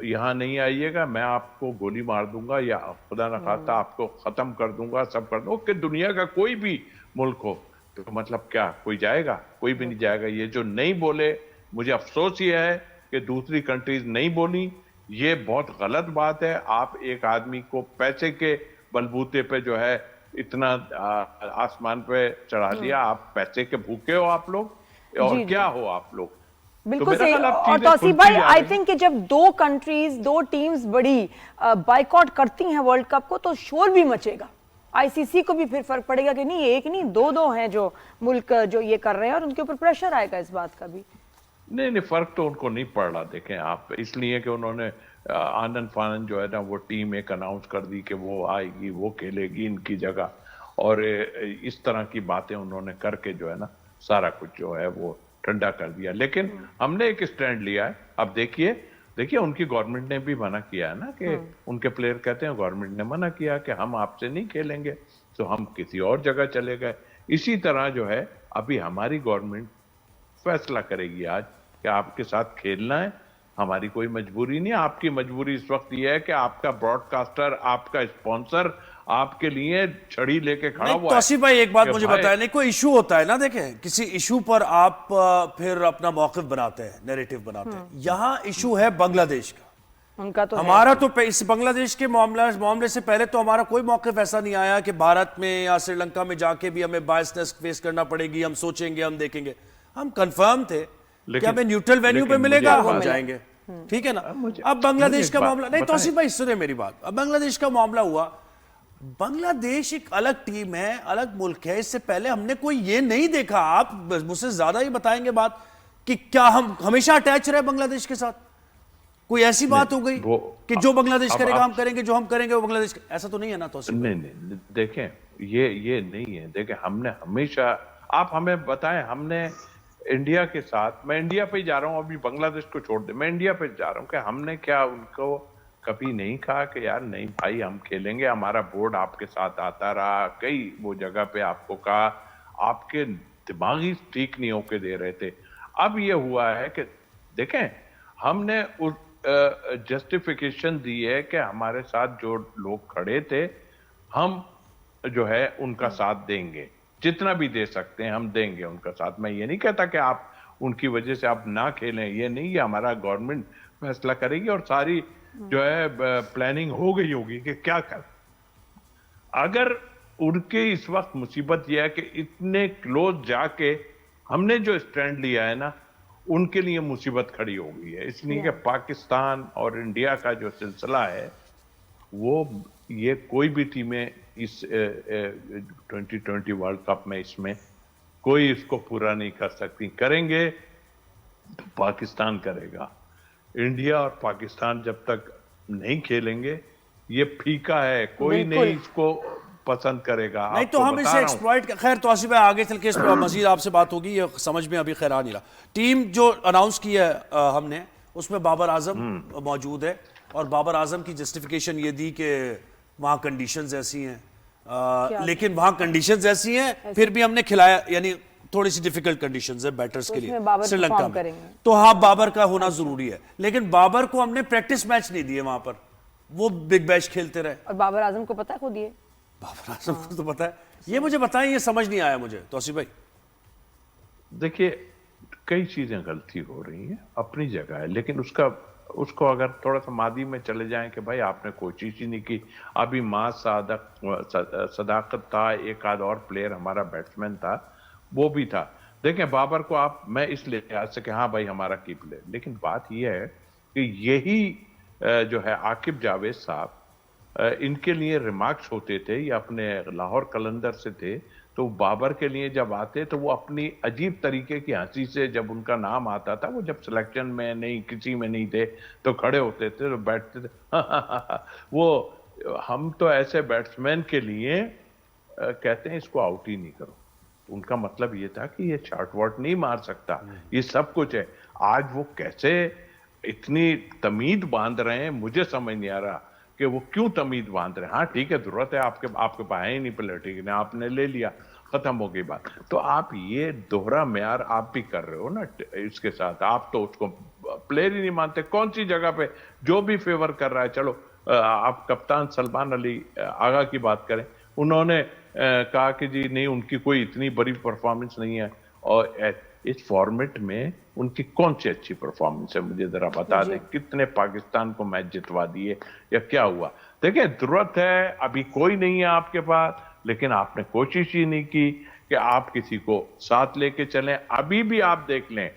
यहाँ नहीं आइएगा, मैं आपको गोली मार दूंगा या खुदा न खास्ता आपको खत्म कर दूंगा, सब कर दूंगा, कि दुनिया का कोई भी मुल्क हो, तो मतलब क्या कोई जाएगा? कोई भी नहीं जाएगा। ये जो नहीं बोले, मुझे अफसोस ये है कि दूसरी कंट्रीज नहीं बोली, ये बहुत गलत बात है। आप एक आदमी को पैसे के बलबूते पे जो है इतना आसमान पे चढ़ा दिया। आप पैसे के भूखे हो आप लोग और जी, क्या हो आप लोग? बिल्कुल मेरा सही। ख्याल अब और चीजें तौसीफ खुलती भाई, जा आई रही थिंक कि जब दो कंट्रीज, दो टीम्स बड़ी बाइकआउट करती हैं वर्ल्ड कप को, तो शोर भी मचेगा। आईसीसी को भी फिर फर्क पड़ेगा कि नहीं, एक नहीं दो हैं जो मुल्क जो ये कर रहे हैं, और उनके ऊपर प्रेशर आएगा इस बात का भी। नहीं, फर्क तो उनको नहीं पड़ रहा। देखें आप, इसलिए कि उन्होंने आनंद फानंद जो है ना, वो टीम एक अनाउंस कर दी कि वो आएगी, वो खेलेगी इनकी जगह, और इस तरह की बातें उन्होंने करके जो है ना सारा कुछ जो है वो ठंडा कर दिया। लेकिन हमने एक स्टैंड लिया है। अब देखिए उनकी गवर्नमेंट ने भी मना किया है ना, कि उनके प्लेयर कहते हैं गवर्नमेंट ने मना किया कि हम आपसे नहीं खेलेंगे, तो हम किसी और जगह चले गए। इसी तरह जो है अभी हमारी गवर्नमेंट फैसला करेगी आज कि आपके साथ खेलना है। हमारी कोई मजबूरी नहीं है। आपकी मजबूरी इस वक्त ये है कि आपका ब्रॉडकास्टर, आपका स्पॉन्सर आपके लिए छड़ी लेके खड़ा हुआ है। तौसीफ भाई एक बात कि मुझे भाई- बताएं, नहीं कोई इशू होता है ना, देखें किसी इशू पर आप फिर अपना मौक़िफ़ बनाते हैं, नैरेटिव बनाते हैं। यहाँ इशू है बांग्लादेश का। उनका तो हमारा तो इस बांग्लादेश के मामले से पहले तो हमारा कोई मौक़िफ़ ऐसा नहीं आया कि भारत में या श्रीलंका में जाके भी हमें बायसनेस फेस करना पड़ेगी, हम सोचेंगे, हम देखेंगे। हम कंफर्म थे कि हमें न्यूट्रल वेन्यू पे मिलेगा, हम जाएंगे, ठीक है ना। अब बांग्लादेश का मामला नहीं, तौसीफ भाई सुने मेरी बात। अब बांग्लादेश का मामला हुआ, बांग्लादेश एक अलग टीम है, अलग मुल्क है। इससे पहले हमने कोई ये नहीं देखा, आप मुझसे ज्यादा ही बताएंगे बात, कि क्या हम हमेशा अटैच रहे बांग्लादेश के साथ? कोई ऐसी बात हो गई कि जो बांग्लादेश करेगा हम करेंगे, जो हम करेंगे वो बांग्लादेश, ऐसा तो नहीं है ना तौसीफ? नहीं, देखें ये नहीं है। देखें हमने हमेशा, आप हमें बताएं, हमने इंडिया के साथ, मैं इंडिया पे ही जा रहा हूं, अभी बांग्लादेश को छोड़ दे, मैं इंडिया पे जा रहा हूं, कि हमने क्या उनको कभी नहीं कहा कि यार नहीं भाई हम खेलेंगे? हमारा बोर्ड आपके साथ आता रहा, कई वो जगह पे आपको कहा, आपके दिमागी ठीक नहीं होके दे रहे थे। अब ये हुआ है कि देखें हमने उस जस्टिफिकेशन दी है कि हमारे साथ जो लोग खड़े थे, हम जो है उनका साथ देंगे, जितना भी दे सकते हैं हम देंगे उनका साथ। मैं ये नहीं कहता कि आप उनकी वजह से आप ना खेलें, ये नहीं, ये हमारा गवर्नमेंट फैसला करेगी, और सारी जो है प्लानिंग हो गई होगी कि क्या कर। अगर उनके इस वक्त मुसीबत यह है कि इतने क्लोज जाके हमने जो स्टैंड लिया है ना, उनके लिए मुसीबत खड़ी हो गई है। इसलिए कि पाकिस्तान और इंडिया का जो सिलसिला है वो, ये कोई भी टीमें इस 2020 वर्ल्ड कप में इसमें कोई इसको पूरा नहीं कर सकती। करेंगे तो पाकिस्तान करेगा। इंडिया और पाकिस्तान जब तक नहीं खेलेंगे, ये फीका है, कोई नहीं इसको पसंद करेगा। नहीं तो हम इसे एक्सप्लॉइट, खैर तौसीफ भाई आगे चल के इस पर मजीद आपसे बात होगी, ये समझ में अभी खैर आ नहीं रहा। टीम जो अनाउंस की है हमने, उसमें बाबर आजम मौजूद है, और बाबर आजम की जस्टिफिकेशन ये दी कि वहाँ कंडीशंस ऐसी हैं, लेकिन वहाँ कंडीशंस ऐसी हैं फिर भी हमने खिलाया, यानी थोड़ी सी डिफिकल्ट कंडीशंस है बैटर्स के लिए श्रीलंका में, तो हाँ बाबर का होना जरूरी है। लेकिन बाबर को हमने प्रैक्टिस मैच नहीं दिए वहां पर, वो बिग बैश खेलते रहे। और बाबर आजम को पता है खुद, ये बाबर आजम को तो पता है। ये मुझे बताएं, ये समझ नहीं आया मुझे तौसीफ भाई। देखिए कई चीजें गलती हो रही हैं, अपनी जगह है, लेकिन उसको अगर थोड़ा सा मादी में चले जाएं कि भाई आपने कोशिश ही नहीं की। अभी सदाकत था, एक आध और प्लेयर हमारा बैट्समैन था, वो भी था। देखें बाबर को आप, मैं इस लिहाज से कि हाँ भाई हमारा की प्लेयर, लेकिन बात यह है कि यही जो है आकिब जावेद साहब, इनके लिए रिमार्क्स होते थे, ये अपने लाहौर कलंदर से थे, तो बाबर के लिए जब आते तो वो अपनी अजीब तरीके की हंसी से, जब उनका नाम आता था, वो जब सिलेक्शन में नहीं, किसी में नहीं थे, तो खड़े होते थे, तो बैठते थे वो हम तो ऐसे बैट्समैन के लिए कहते हैं इसको आउट ही नहीं करो। उनका मतलब ये था कि ये शॉर्ट वॉट नहीं मार सकता, ये सब कुछ है। आज वो कैसे इतनी तमीद बांध रहे हैं, मुझे समझ नहीं आ रहा कि वो क्यों तमीद बांध रहे हैं। हाँ ठीक है, जरूरत है, आपके पास है ही नहीं प्लेयर, ठीक है, आपने ले लिया, खत्म हो गई बात। तो आप ये दोहरा म्यार आप भी कर रहे हो ना इसके साथ। आप तो उसको प्लेयर ही नहीं मानते। कौन सी जगह पे जो भी फेवर कर रहा है, चलो आप कप्तान सलमान अली आगा की बात करें, उन्होंने कहा कि जी नहीं उनकी कोई इतनी बड़ी परफॉर्मेंस नहीं है, और इस फॉर्मेट में उनकी कौन सी अच्छी परफॉर्मेंस है, मुझे जरा बता दें। कितने पाकिस्तान को मैच जितवा दिए या क्या हुआ? देखिए जरूरत है, अभी कोई नहीं है आपके पास, लेकिन आपने कोशिश ही नहीं की कि आप किसी को साथ लेके चलें। अभी भी आप देख लें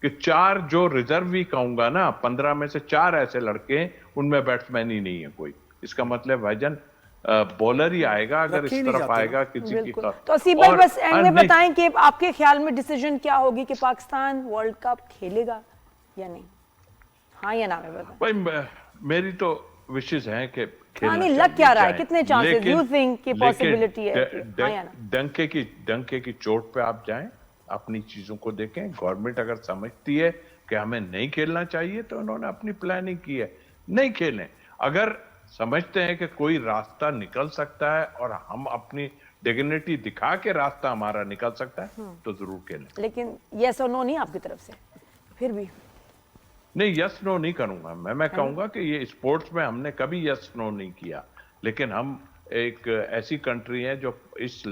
कि 4 जो रिजर्व ही कहूंगा ना, 15 में से 4 ऐसे लड़के हैं, उनमें बैट्समैन ही नहीं है कोई। इसका मतलब भाईजान बॉलर ही आएगा अगर इस तरफ आएगा किसी की तरफ। तो असी भाई बस एंड में बताएं कि आपके ख्याल में डिसीजन क्या होगी कि पाकिस्तान वर्ल्ड कप खेलेगा या नहीं? हाँ या ना में बताएं। भाई मेरी तो विशेष है कि नहीं, लग क्या रहा है, कितने चांसेस यू थिंक की पॉसिबिलिटी है? हाँ या ना? डंके की चोट पे आप जाएं, अपनी चीजों को देखें। गवर्नमेंट अगर समझती है कि हमें नहीं खेलना चाहिए तो उन्होंने अपनी प्लानिंग की है, नहीं खेलें। अगर समझते हैं कि कोई रास्ता निकल सकता है और हम अपनी डिग्निटी दिखा के रास्ता हमारा निकल सकता है तो जरूर खेलें। लेकिन यस और नो नहीं आपकी तरफ से? फिर भी नहीं, यस नो नहीं करूंगा मैं कहूंगा कि ये स्पोर्ट्स में हमने कभी यस नो नहीं किया, लेकिन हम एक ऐसी कंट्री है जो इस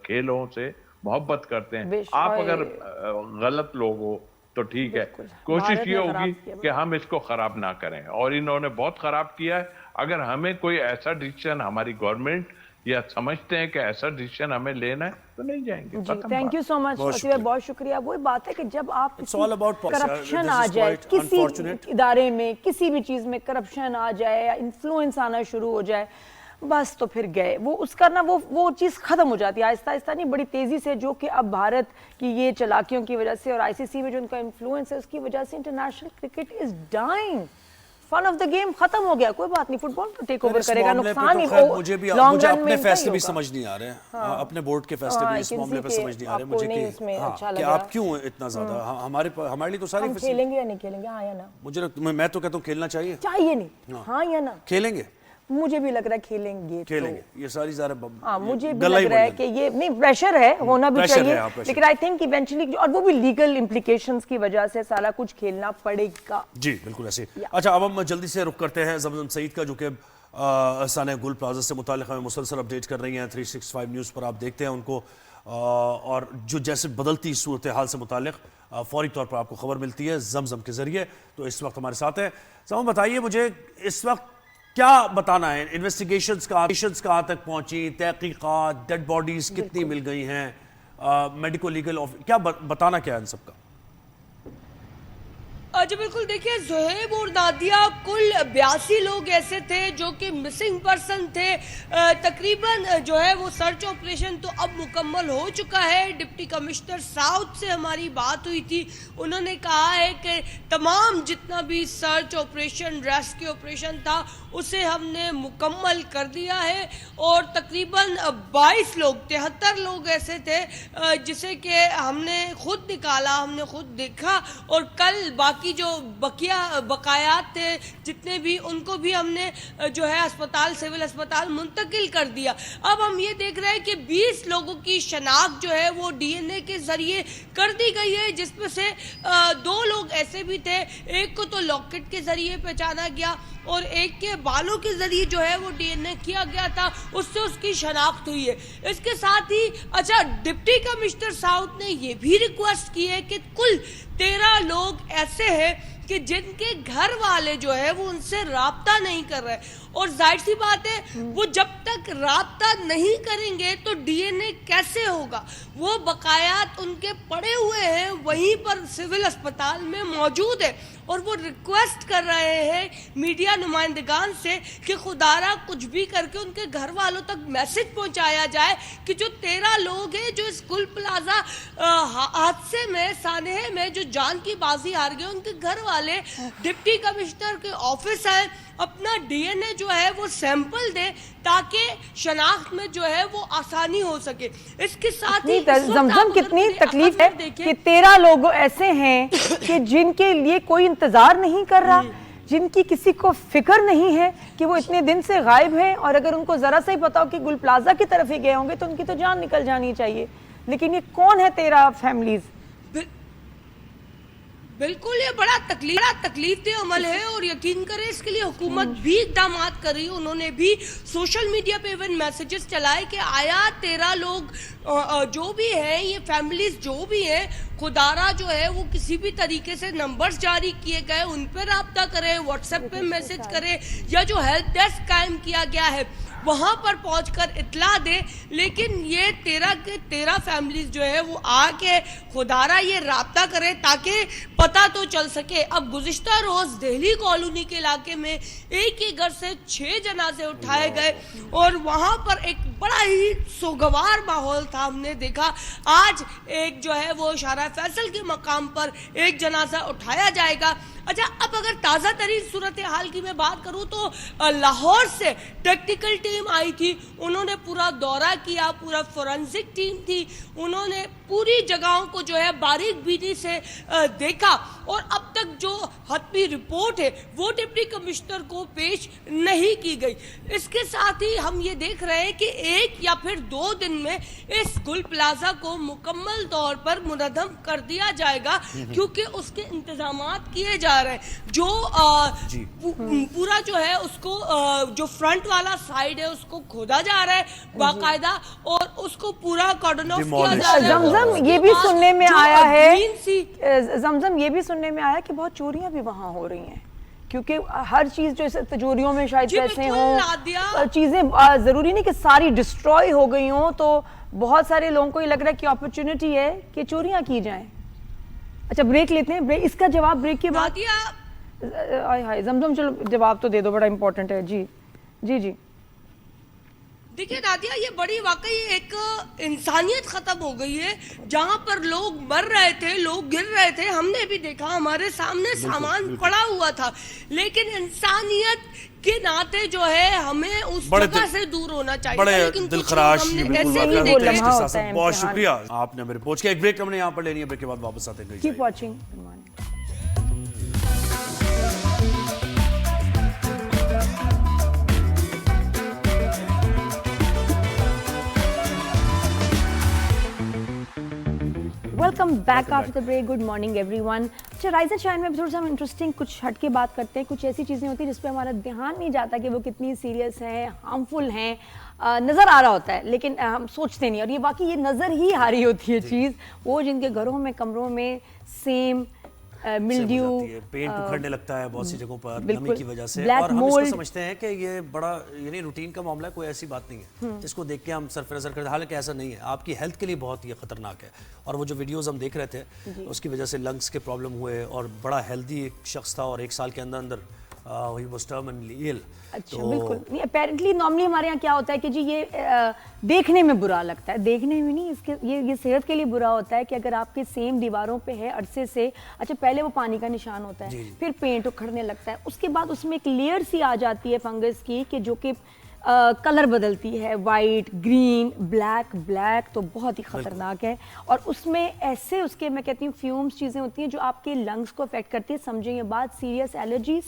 खेलों से मोहब्बत करते हैं। आप अगर गलत लोग हो तो ठीक है, कोशिश ये होगी कि हम इसको खराब ना करें, और इन्होंने बहुत खराब किया है। अगर हमें कोई ऐसा डिसीजन, हमारी गवरमेंट या समझते हैं कि ऐसा डिसीजन हमें लेना है तो नहीं जाएंगे। थैंक यू सो मच, बहुत शुक्रिया। वही बात है कि जब आप करप्शन आ जाए किसी इदारे में, किसी भी चीज में करप्शन आ जाए या इन्फ्लुएंस आना शुरू हो जाए, बस तो फिर गए वो, उसका ना वो चीज खत्म हो जाती है आहिस्ता आहिस्ता, नहीं बड़ी तेजी से, जो कि अब भारत की ये चालाकियों की वजह से और आईसीसी में जो उनका इन्फ्लुएंस है उसकी वजह से international cricket is dying. Fun of the game खत्म हो गया, कोई बात नहीं, फुटबॉल तो टेक ओवर करेगा, नुकसान ही मुझे अपने फैसले भी समझ नहीं आ रहे हैं, अपने बोर्ड के फैसले भी इस मामले पे समझ नहीं आ रहे मुझे कि आप क्यों इतना ज्यादा, हमारे लिए तो सारी खेलेंगे या नहीं खेलेंगे, हाँ या ना? मुझे मैं तो कहता हूँ खेलना चाहिए नहीं, हाँ या ना? खेलेंगे, मुझे भी लग रहा है खेलेंगे तो। ये सारी मुझे भी लग रहा है कि ये नहीं, प्रेशर है, होना भी चाहिए, लेकिन आई थिंक इवेंचुअली, और वो भी लीगल इम्प्लीकेशंस की वजह से सारा कुछ खेलना पड़ेगा। जी बिल्कुल ऐसे। अच्छा, अब हम जल्दी से रुक करते हैं ज़मज़म सईद का, जो कि साने गुल प्लाजा से मुताल्लिक़ हमें मुसलसल अपडेट कर रही हैं। 365 न्यूज़ पर आप देखते हैं उनको, और जो जैसे बदलती सूरत हाल से मुताल्लिक़ फौरी तौर पर आपको खबर मिलती है ज़मज़म के ज़रिए। तो इस वक्त हमारे साथ है ज़मज़म, बताइए मुझे इस वक्त क्या बताना है, इन्वेस्टिगेशंस कहाँ तक पहुंची, तहकीकात, डेड बॉडीज कितनी मिल गई हैं, मेडिको लीगल क्या बताना क्या है इन सबका? जी बिल्कुल, देखिए ज़ुहैब और नादिया कुल 82 लोग ऐसे थे जो कि मिसिंग पर्सन थे। तकरीबन जो है वो सर्च ऑपरेशन तो अब मुकम्मल हो चुका है। डिप्टी कमिश्नर साउथ से हमारी बात हुई थी, उन्होंने कहा है कि तमाम जितना भी सर्च ऑपरेशन, रेस्क्यू ऑपरेशन था उसे हमने मुकम्मल कर दिया है, और तकरीबन 22 लोग, 73 लोग ऐसे थे जिसे कि हमने खुद निकाला, हमने खुद देखा, और कल बाकी जो बकायात थे जितने भी, उनको भी हमने जो है अस्पताल, सिविल अस्पताल मुंतकिल कर दिया। अब हम ये देख रहे हैं कि 20 लोगों की शनाख्त जो है वो डीएनए के जरिए कर दी गई है, जिसमें से 2 लोग ऐसे भी थे, एक को तो लॉकेट के जरिए पहचाना गया और एक के बालों के जरिए जो है वो डीएनए किया गया था, उससे उसकी शनाख्त हुई है। इसके साथ ही अच्छा, डिप्टी कमिश्नर साउथ ने ये भी रिक्वेस्ट की है कि कुल 13 लोग ऐसे हैं कि जिनके घर वाले जो है वो उनसे राब्ता नहीं कर रहे, और जाहिर सी बात है वो जब तक राब्ता नहीं करेंगे तो डीएनए कैसे होगा। वो बकायात उनके पड़े हुए हैं वहीं पर सिविल अस्पताल में मौजूद है, और वो रिक्वेस्ट कर रहे हैं मीडिया नुमाइंदगान से कि खुदारा कुछ भी करके उनके घर वालों तक मैसेज पहुंचाया जाए कि जो 13 लोग हैं जो इस गुल प्लाजा हादसे में, सानेह में जो जान की बाजी हार गए, उनके घर वाले डिप्टी कमिश्नर के ऑफिस आए, अपना डीएनए जो है वो सैंपल दे ताकि शनाख्त में जो है वो आसानी हो सके। इसके साथ ही ज़मज़म कितनी तकलीफ है कि 13 लोग ऐसे हैं कि जिनके लिए कोई इंतजार नहीं कर रहा, जिनकी किसी को फिक्र नहीं है कि वो इतने दिन से गायब हैं, और अगर उनको जरा सा ही पता हो कि गुल प्लाजा की तरफ ही गए होंगे तो उनकी तो जान निकल जानी चाहिए। लेकिन ये कौन है 13 फैमिलीज? बिल्कुल, ये बड़ा तकलीफ अमल है, और यकीन करें इसके लिए हुकूमत भी इकदाम कर रही है। उन्होंने भी सोशल मीडिया पे इवन मैसेजेस चलाए कि आया 13 लोग जो भी हैं, ये फैमिलीज जो भी हैं, खुदारा जो है वो किसी भी तरीके से नंबर्स जारी किए गए उन पर रब्ता करें, व्हाट्सएप पे मैसेज करें, या जो हेल्प डेस्क कायम किया गया है वहां पर पहुंचकर इत्तला दे, लेकिन ये 13 के 13 फैमिलीज जो है वो आके खुदारा ये राब्ता करें ताकि पता तो चल सके। अब गुज़िश्ता रोज दिल्ली कॉलोनी के इलाके में एक ही घर से 6 जनाजे उठाए गए और वहां पर एक बड़ा ही सोगवार माहौल था। हमने देखा आज एक जो है वो शारा फैसल के मकाम पर एक जनाजा उठाया जाएगा। अच्छा, अब अगर ताज़ा तरीन सूरत हाल की मैं बात करूं तो लाहौर से टेक्निकल टीम आई थी, उन्होंने पूरा दौरा किया, पूरा फोरेंसिक टीम थी, उन्होंने पूरी जगहों को जो है बारीक बीनी से देखा और अब तक जो हतमी रिपोर्ट है वो डिप्टी कमिश्नर को पेश नहीं की गई। इसके साथ ही हम ये देख रहे हैं कि 1 या फिर 2 दिन में इस गुल प्लाजा को मुकम्मल तौर पर मुनज़्ज़म कर दिया जाएगा क्योंकि उसके इंतजामात किए जा रहे हैं। जो पूरा जो है उसको जो फ्रंट वाला साइड है उसको खोदा जा रहा है बाकायदा और उसको पूरा कॉर्डन ऑफ किया जा रहा है। जमजम ये भी सुनने में आया है, जमजम ये भी सुनने में आया कि बहुत चोरियां भी वहां हो रही हैं क्योंकि हर चीज जो है तिजोरियों में शायद पैसे हों, चीजें जरूरी नहीं कि सारी डिस्ट्रॉय हो गई हों, तो बहुत सारे लोगों को ये लग रहा है कि अपॉर्चुनिटी है कि चोरियां की जाएं। अच्छा, ब्रेक लेते हैं, ब्रेक, इसका जवाब ब्रेक के बाद। हाय जमजम चलो जवाब तो दे दो, बड़ा इंपॉर्टेंट है। जी जी जी देखिए नादिया, ये बड़ी वाकई एक इंसानियत खत्म हो गई है। जहां पर लोग मर रहे थे, लोग गिर रहे थे, हमने भी देखा, हमारे सामने सामान पड़ा हुआ था, लेकिन इंसानियत के नाते जो है हमें उस जगह से दूर होना चाहिए। बड़े दिलखराश बहुत शुक्रिया आपने मेरे पहुंच के। एक ब्रेक हमने यहाँ पर लेनी है, ब्रेक के बाद वापस आते हैं। Keep watching. Welcome back after the break. Good morning everyone. अच्छा, राइज एंड शाइन में थोड़ा सा हम इंटरेस्टिंग कुछ हट के बात करते हैं। कुछ ऐसी चीज़ें होती हैं जिस पे हमारा ध्यान नहीं जाता कि वो कितनी सीरियस हैं, हार्मफुल हैं, नज़र आ रहा होता है लेकिन हम सोचते नहीं, और ये बाकी ये नज़र ही आ रही होती है चीज़। वो जिनके घरों में, कमरों में सेम मिल्ड्यू, पेंट उखड़ने लगता है बहुत सी जगहों पर नमी की वजह से, और हम इसको समझते हैं कि ये बड़ा यानी रूटीन का मामला है, कोई ऐसी बात नहीं है जिसको देख के हम सरफराज करते हैं। हालांकि ऐसा नहीं है, आपकी हेल्थ के लिए बहुत ही खतरनाक है। और वो जो वीडियोस हम देख रहे थे उसकी वजह से लंग्स के प्रॉब्लम हुए और बड़ा हेल्दी एक शख्स था और 1 साल के अंदर अंदर ही वाज टर्मिनली इल। अच्छा, बिल्कुल नहीं। अपेरेंटली नॉर्मली हमारे यहाँ क्या होता है कि जी ये देखने में बुरा लगता है, देखने में नहीं, इसके ये सेहत के लिए बुरा होता है कि अगर आपके सेम दीवारों पे है अरसे से, अच्छा पहले वो पानी का निशान होता है, फिर पेंट उखड़ने लगता है, उसके बाद उसमें एक लेयर सी आ जाती है फंगस की कि जो कि कलर बदलती है, वाइट, ग्रीन, ब्लैक, तो बहुत ही खतरनाक है। और उसमें ऐसे उसके मैं कहती हूँ फ्यूम्स चीज़ें होती हैं जो आपके लंग्स को अफेक्ट करती है। समझें ये बात, सीरियस एलर्जीज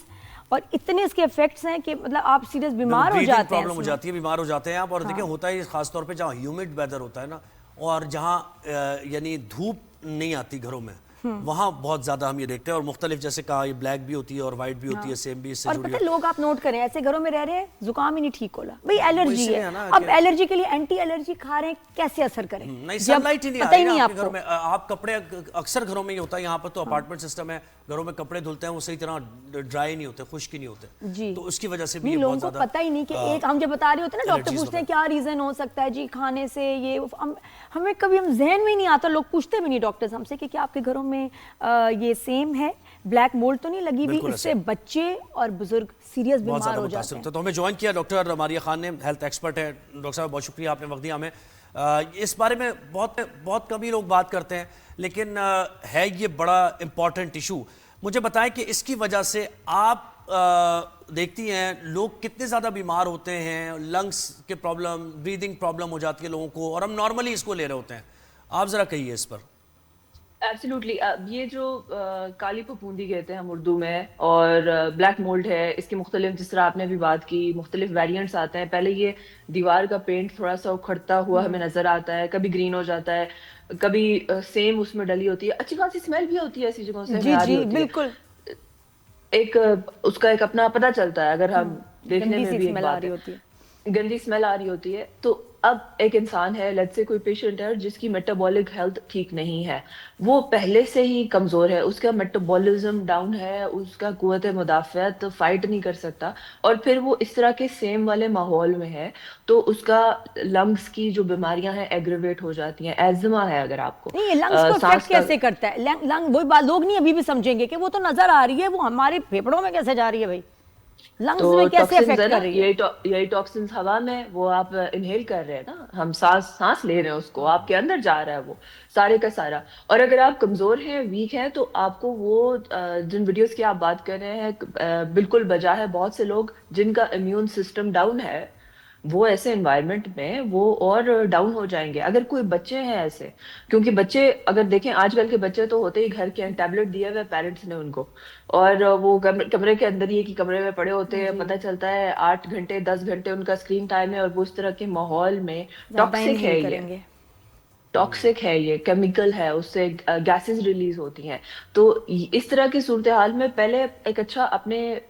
और इतने इसके इफेक्ट्स हैं कि मतलब आप सीरियस बीमार हो जाते हैं, प्रॉब्लम हो जाती है, बीमार हो जाते हैं आप। और देखिए होता है खास तौर पे जहाँ ह्यूमिड वेदर होता है ना, और जहाँ यानी धूप नहीं आती घरों में, वहाँ बहुत ज्यादा हम ये देखते हैं। और मुख्तलिफ जैसे कहा ये ब्लैक भी होती है और वाइट भी होती है, सेम भी इससे और जुड़ी पता है लोग आप नोट करें ऐसे घरों में रह रहे हैं, जुकाम ही नहीं ठीक होला, भाई एलर्जी है। अब एलर्जी के लिए एंटी एलर्जी खा रहे हैं, कैसे असर करें? नहीं, सनलाइट ही नहीं पता ही नहीं आपके घर में। आप कपड़े अक्सर घरों में ही होता है, यहाँ पर तो अपार्टमेंट सिस्टम है, घरों में कपड़े धुलते हैं वो सही तरह ड्राई नहीं होते, खुश्क नहीं होते जी, तो उसकी वजह से भी लोगों को पता ही नहीं कि एक हम जब बता रहे होते हैं ना, डॉक्टर पूछते हैं क्या रीजन हो सकता है जी खाने से, ये हमें कभी हम जहन में नहीं आता, लोग पूछते भी नहीं डॉक्टर्स हमसे कि क्या आपके घरों में ये सेम है, ब्लैक मोल्ड तो नहीं लगी हुई, इससे बच्चे और बुजुर्ग सीरियस बीमार हो जाते हैं। तो हमें ज्वाइन किया डॉक्टर मारिया खान ने, हेल्थ एक्सपर्ट है। डॉक्टर साहब बहुत शुक्रिया, आपने वक्त दिया हमें। इस बारे में बहुत कम ही लोग बात करते हैं, लेकिन है ये बड़ा इंपॉर्टेंट इशू। मुझे बताएं कि इसकी वजह से आप देखती हैं लोग कितने ज़्यादा बीमार होते हैं, लंग्स के प्रॉब्लम, ब्रीदिंग प्रॉब्लम हो जाती है लोगों को, और हम नॉर्मली इसको ले रहे होते हैं। आप ज़रा कहिए इस पर। एब्सोल्युटली, ये जो काली फफूंदी कहते हैं हम उर्दू में, और ब्लैक मोल्ड है, इसके मुख्तलिफ, जिस तरह आपने अभी बात की, मुख्तलिफ वेरिएंट्स आते हैं। पहले ये दीवार का पेंट थोड़ा सा उखड़ता हुआ हमें नजर आता है, कभी ग्रीन हो जाता है, कभी सेम उसमें डली होती है, अच्छी खासी स्मेल भी होती है ऐसी जगहों से। जी बिल्कुल, एक उसका एक अपना पता चलता है अगर हम देखने में भी एक बात है। गंदी स्मेल आ रही होती है। तो अब एक इंसान है, लेट्स से कोई पेशेंट है जिसकी मेटाबॉलिक हेल्थ ठीक नहीं है, वो पहले से ही कमजोर है, उसका मेटाबॉलिज्म डाउन है, उसका कुव्वत मुदाफ़अत फाइट नहीं कर सकता, और फिर वो इस तरह के सेम वाले माहौल में है, तो उसका लंग्स की जो बीमारियां हैं एग्रेवेट हो जाती हैं। एज़मा है अगर आपको, नहीं, ये लंग्स को सांस इफेक्ट कैसे करता है? लंग वही बात लोग नहीं अभी भी समझेंगे कि वो तो नजर आ रही है, वो हमारे फेफड़ों में कैसे जा रही है भाई, लंग्स तो में कैसे टॉक्सिन्स इफेक्ट है ना, कर रही है? यही टॉक्सिन्स हवा में वो आप इनहेल कर रहे हैं ना, हम सांस सांस ले रहे हैं, उसको आपके अंदर जा रहा है वो सारे का सारा। और अगर आप कमजोर हैं, वीक हैं, तो आपको वो जिन वीडियोस की आप बात कर रहे हैं बिल्कुल बजा है। बहुत से लोग जिनका इम्यून सिस्टम डाउन है, वो ऐसे एनवायरनमेंट में वो और डाउन हो जाएंगे। अगर कोई बच्चे हैं ऐसे, क्योंकि बच्चे अगर देखें, आजकल के बच्चे तो होते ही घर के हैं, टैबलेट दिए हुए पेरेंट्स ने उनको, और वो कमरे के अंदर ही एक ही कमरे में पड़े होते हैं, पता चलता है 8 घंटे 10 घंटे उनका स्क्रीन टाइम है, और वो इस तरह के माहौल में ज्यादा टॉक्सिक है, इनहेल ये करेंगे। टॉक्सिक है, ये केमिकल है, उससे गैसेस रिलीज होती हैं। तो इस तरह की सूरत हाल में पहले एक अच्छा अपने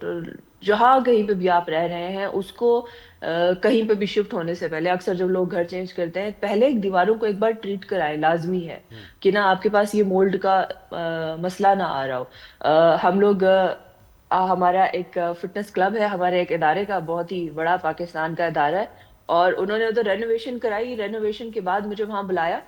जहाँ कहीं पे भी आप रह रहे हैं उसको कहीं पे भी शिफ्ट होने से पहले, अक्सर जब लोग घर चेंज करते हैं, पहले दीवारों को एक बार ट्रीट कराएं, लाजमी है कि ना आपके पास ये मोल्ड का मसला ना आ रहा हो। हम लोग हमारा एक फिटनेस क्लब है, हमारे एक इदारे का, बहुत ही बड़ा पाकिस्तान का इदारा है, और उन्होंने उधर रेनोवेशन कराई। रेनोवेशन के बाद मुझे वहां बुलाया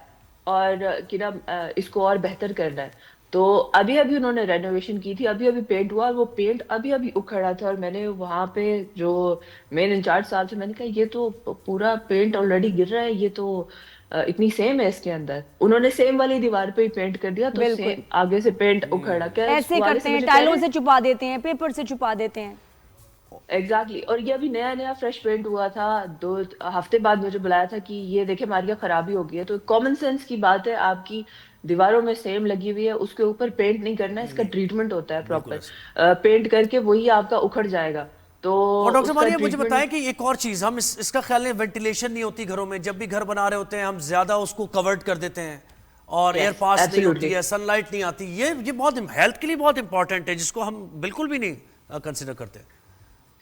और कि ना इसको और बेहतर करना है। तो अभी अभी उन्होंने रेनोवेशन की थी, अभी अभी पेंट हुआ, और वो पेंट अभी अभी उखड़ा था, और मैंने वहां पे जो मेन इंचार्ज साहब से मैंने कहा ये तो पूरा पेंट ऑलरेडी गिर रहा है, ये तो इतनी सेम है इसके अंदर। उन्होंने सेम वाली दीवार पे ही पेंट कर दिया, तो बिल्कुल सेम आगे से पेंट उखड़ा। क्या ऐसे करते हैं, टाइलों से छुपा देते हैं, पेपर से छुपा देते हैं। एग्जैक्टली और ये अभी नया नया फ्रेश पेंट हुआ था, 2 हफ्ते बाद मुझे बुलाया था कि ये देखे मारिया खराबी हो गई है। तो कॉमन सेंस की बात है, आपकी दीवारों में सेम लगी हुई है, उसके ऊपर पेंट नहीं करना है, इसका ट्रीटमेंट होता है प्रॉपर। पेंट करके वही आपका उखड़ जाएगा। तो और डॉक्टर उसका मारिया मुझे treatment- बताएं कि एक और चीज, हम इसका ख्याल नहीं, वेंटिलेशन नहीं होती घरों में, जब भी घर बना रहे होते हैं हम ज्यादा उसको कवर्ड कर देते हैं और एयर पास नहीं होती है, सनलाइट नहीं आती, ये बहुत हेल्थ के लिए बहुत इंपॉर्टेंट है, जिसको हम बिल्कुल भी नहीं कंसिडर करते।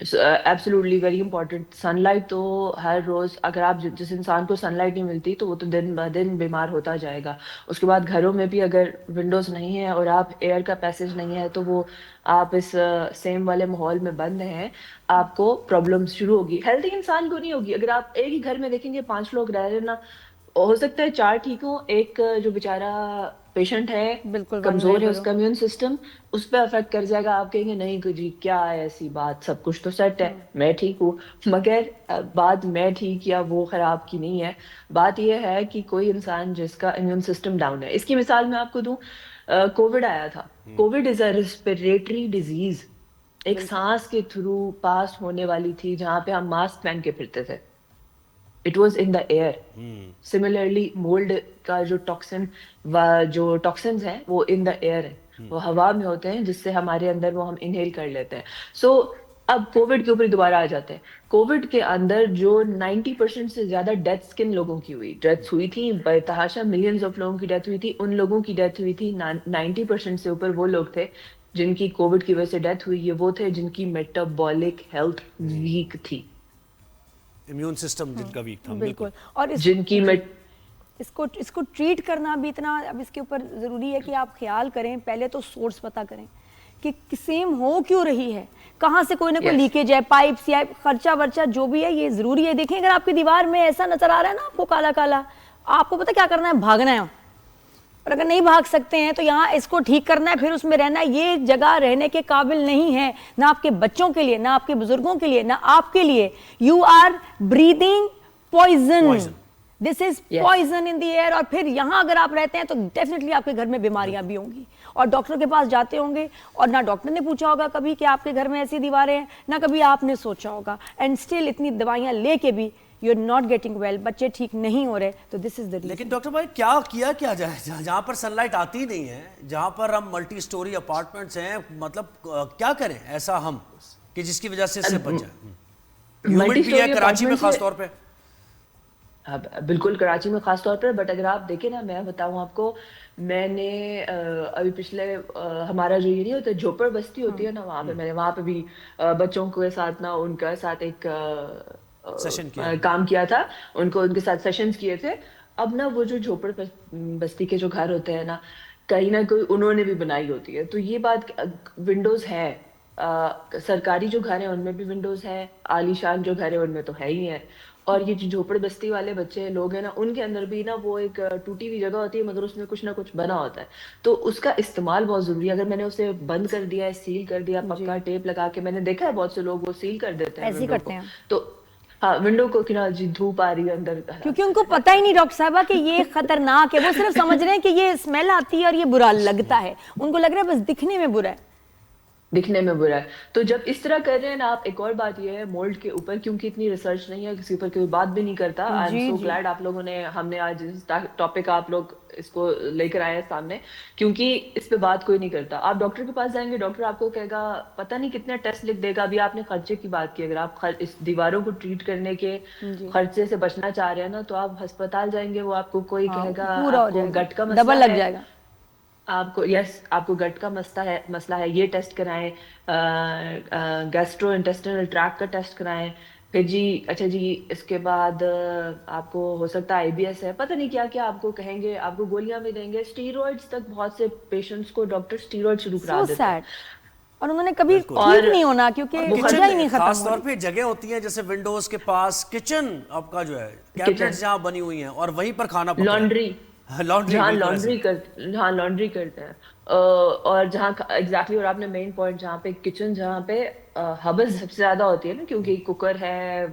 Absolutely very important. सनलाइट तो हर रोज, अगर आप जिस इंसान को सनलाइट नहीं मिलती तो वो तो दिन ब दिन बीमार होता जाएगा। उसके बाद घरों में भी अगर विंडोज नहीं है और आप एयर का पैसेज नहीं है, तो वो आप इस सेम वाले माहौल में बंद हैं, आपको प्रॉब्लम्स शुरू होगी। हेल्दी इंसान को नहीं होगी। अगर आप एक ही घर में देखेंगे 5 लोग रह रहे हैं ना, हो सकता है 4 ठीक हो, एक जो बेचारा पेशेंट है, बिल्कुल कमजोर है, vulnerable उसका इम्यून सिस्टम उस पर अफेक्ट कर जाएगा। आप कहेंगे नहीं जी क्या है ऐसी बात, सब कुछ तो सेट है, मैं ठीक हूँ। मगर बात मैं ठीक या वो खराब की नहीं है, बात यह है कि कोई इंसान जिसका इम्यून सिस्टम डाउन है। इसकी मिसाल मैं आपको दूं, कोविड आया था। Covid is a respiratory disease, एक सांस के थ्रू पास होने वाली थी, जहां पे हम मास्क पहन के फिरते थे। It was in the air. Similarly mould का जो टॉक्सिन्स हैं वो इन द एयर है, वो हवा में होते हैं, जिससे हमारे अंदर वो हम इनहेल कर लेते हैं। सो अब कोविड के ऊपर दोबारा आ जाते हैं। कोविड के अंदर जो 90% से ज्यादा डेथ्स किन लोगों की हुई, डेथ्स हुई थी बेतहाशा, मिलियंस ऑफ लोगों की डेथ हुई थी। उन लोगों की डेथ हुई थी 90% से ऊपर वो लोग थे जिनकी कोविड की वजह से डेथ हुई। ये वो थे जिनकी मेटाबॉलिक हेल्थ वीक थी, इम्यून सिस्टम जिनका वीक था। बिल्कुल। और जिनकी इसको ट्रीट करना भी इतना, अब इसके ऊपर ज़रूरी है कि आप ख्याल करें, पहले तो सोर्स पता करें कि सेम हो क्यों रही है, कहाँ से कोई ना कोई लीकेज है, पाइप्स या खर्चा वर्चा जो भी है, ये ज़रूरी है। देखें, अगर आपकी दीवार में ऐसा नज़र आ रहा है ना आपको काला काला, आपको पता क्या करना है, भागना है। और अगर नहीं भाग सकते हैं तो यहाँ इसको ठीक करना है, फिर उसमें रहना है। ये जगह रहने के काबिल नहीं है, ना आपके बच्चों के लिए, ना आपके बुजुर्गों के लिए, ना आपके लिए। You are breathing poison, this is poison in the air. और फिर यहाँ अगर आप रहते हैं तो डेफिनेटली आपके घर में बीमारियां भी होंगी, और डॉक्टर के पास जाते होंगे और ना डॉक्टर ने पूछा होगा कभी कि आपके घर में ऐसी दीवारें हैं, ना कभी आपने सोचा होगा, एंड स्टिल इतनी दवाइयां लेके भी you are not getting well, बच्चे ठीक नहीं हो रहे। तो दिस इज द रीजन। लेकिन डॉक्टर भाई क्या किया क्या जाए, जहाँ पर सनलाइट आती नहीं है, जहाँ पर हम मल्टी स्टोरी अपार्टमेंट्स हैं, मतलब क्या करें ऐसा हम कि जिसकी वजह से इससे बच जाए। ह्यूमिड भी है कराची में खास तौर पे। बिल्कुल कराची में खास तौर पर। बट अगर आप देखें ना, मैं बताऊं आपको, मैंने अभी पिछले हमारा जो ये नहीं होता झोपड़ बस्ती होती है ना, वहाँ पे मैंने वहाँ पे भी बच्चों के साथ ना उनका साथ एक काम किया था, उनके साथ सेशंस किए थे। अब ना वो जो झोपड़ बस्ती के जो घर होते हैं ना कोई उन्होंने भी बनाई होती है, तो ये बात विंडोज है। सरकारी जो घर है उनमें भी विंडोज है, आलीशान जो घर है उनमें तो है ही है। और ये जो झोपड़ बस्ती वाले बच्चे लोग हैं ना, उनके अंदर भी ना वो एक टूटी हुई जगह होती है, मगर उसमें कुछ ना कुछ बना होता है, तो उसका इस्तेमाल बहुत जरूरी है। अगर मैंने उसे बंद कर दिया है, सील कर दिया, पक्का टेप लगा के, मैंने देखा है बहुत से लोग वो सील कर देते हैं, ऐसे करते हैं। तो हाँ, विंडो को कि ना जी धूप आ रही है अंदर, क्योंकि उनको पता ही नहीं डॉक्टर साहबा कि ये खतरनाक है। वो सिर्फ समझ रहे हैं कि ये स्मेल आती है और ये बुरा लगता है, उनको लग रहा है बस दिखने में बुरा है, दिखने में बुरा है। तो जब इस तरह कर रहे हैं ना आप, एक और बात ये है मोल्ड के ऊपर, क्योंकि इतनी रिसर्च नहीं है, किसी ऊपर कोई बात भी नहीं करता। आई एम सो ग्लैड आप लोगों ने, हमने आज इस टॉपिक आप लोग इसको लेकर आए हैं सामने, क्योंकि इस पे बात कोई नहीं करता। आप डॉक्टर के पास जाएंगे, डॉक्टर आपको कहेगा पता नहीं कितने टेस्ट लिख देगा। अभी आपने खर्चे की बात की, अगर आप इस दीवारों को ट्रीट करने के खर्चे से बचना चाह रहे हैं ना, तो आप अस्पताल जाएंगे, वो आपको कोई कहेगा गट का मसला डबल लग जाएगा, आपको गट का मसला है, ये टेस्ट कराएं, गैस्ट्रो इंटेस्टिनल ट्रैक्ट का टेस्ट कराएं, फिर जी अच्छा जी इसके बाद आपको हो सकता है IBS है, पता नहीं क्या क्या आपको कहेंगे, आपको गोलियां भी देंगे, स्टीरॉइड्स तक बहुत से पेशेंट्स को डॉक्टर स्टीरॉइड शुरू करा देते हैं। और उन्होंने कभी ठीक नहीं होना, क्योंकि खर्चा ही नहीं खत्म। खास तौर पे जगह होती है जैसे विंडोज के पास किचन आपका जो है, कैबिनेट जहाँ बनी हुई है, और वहीं पर खाना, लॉन्ड्री करते हैं, और जहाँ एग्जैक्टली, और आपने मेन पॉइंट जहाँ पे किचन, जहाँ पे हबस सबसे ज्यादा होती है ना, क्योंकि कुकर है,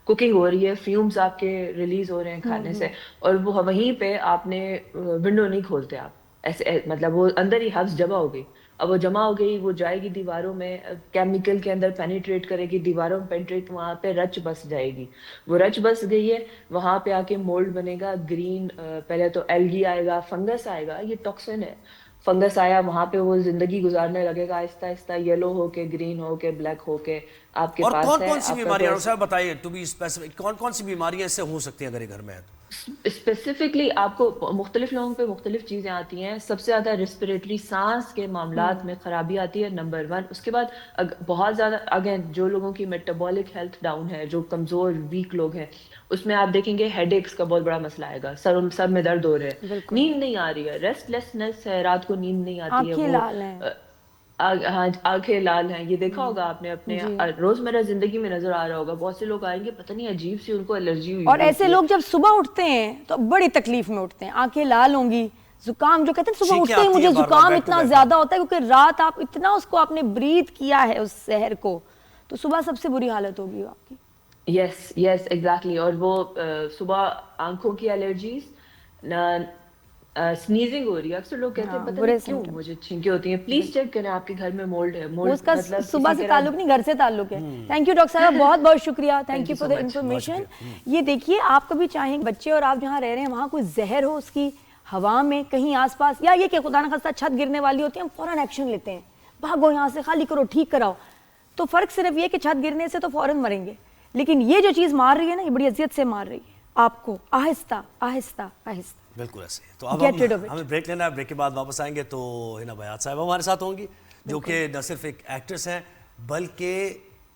कुकिंग हो रही है, फ्यूम्स आपके रिलीज हो रहे हैं खाने से, और वो वहीं पे आपने विंडो नहीं खोलते आप, ऐसे मतलब वो अंदर ही हब्स जमा हो गई। अब वो जमा हो गई, वो जाएगी दीवारों में, केमिकल के अंदर पेनिट्रेट करेगी, दीवारों में पेनिट्रेट, वहाँ पे रच बस जाएगी। वो रच बस गई है, वहाँ पे आके मोल्ड बनेगा, ग्रीन, पहले तो एल्गी आएगा, फंगस आएगा, ये टॉक्सिन है, फंगस आया, वहाँ पे वो जिंदगी गुजारने लगेगा आहिस्ता आहिस्ता, येलो होके, ग्रीन होके, ब्लैक होके आपके पास। और कौन सी बीमारियां साहब बताइए, टू बी स्पेसिफिक, कौन सी बीमारियां इससे हो सकती हैं अगर ये घर में है तो? स्पेसिफिकली आपको मुख्तलिफ लोगों पे मुख्तलिफ चीज़ें आती हैं। सबसे ज़्यादा रेस्पिरेटरी सांस के मामलात में ख़राबी आती है, नंबर 1। उसके बाद बहुत ज़्यादा अगेन जो लोगों की मेटाबॉलिक हेल्थ डाउन है, जो कमज़ोर वीक लोग हैं, उसमें आप देखेंगे हेडेक्स का बहुत बड़ा मसला आएगा, सर में दर्द हो रहे हैं, नींद नहीं आ रही है, रेस्टलेसनेस है, रात को नींद नहीं आती है, आंखें लाल हैं, ये देखा होगा आपने अपने रोजमर्रा जिंदगी में नजर आ रहा होगा। बहुत से लोग आएंगे, पता नहीं अजीब सी उनको एलर्जी हुई, और ऐसे लोग जब सुबह उठते हैं तो बड़ी तकलीफ में उठते हैं, आंखें लाल होंगी, जुकाम, जो कहते हैं सुबह उठते ही मुझे जुकाम इतना ज्यादा होता है, क्योंकि रात आप इतना उसको आपने ब्रीथ किया है उस जहर को, तो सुबह सबसे बुरी हालत होगी आपकी। Yes exactly. और वो सुबह आंखों की एलर्जीज, स्नीजिंग हो रही है, अक्सर लोग कहते हैं पता नहीं क्यों मुझे छींकें होती हैं। प्लीज चेक करें आपके घर में मोल्ड है, मोल्ड उसका मतलब सुबह से ताल्लुक नहीं, घर से ताल्लुक है। थैंक यू डॉक्टर साहब, बहुत बहुत शुक्रिया, thank you for the information. ये देखिए, आप कभी चाहेंगे बच्चे और आप जहाँ रह रहे हैं वहाँ कोई जहर हो उसकी हवा में कहीं आसपास, या ये कि खुदा न खास्ता छत गिरने वाली होती है, हम फौरन एक्शन लेते हैं, भागो यहाँ से, खाली करो, ठीक कराओ। तो फर्क सिर्फ ये कि छत गिरने से तो फौरन मरेंगे, लेकिन ये जो चीज मार रही है ना, ये बड़ी अजियत से मार रही है आपको, आहिस्ता आहिस्ता आहिस्ता। बिल्कुल ऐसे है। तो अब हमें ब्रेक लेना है, ब्रेक के बाद वापस आएंगे तो हिना बयात साहब हमारे साथ होंगी, जो कि न सिर्फ एक एक्ट्रेस हैं बल्कि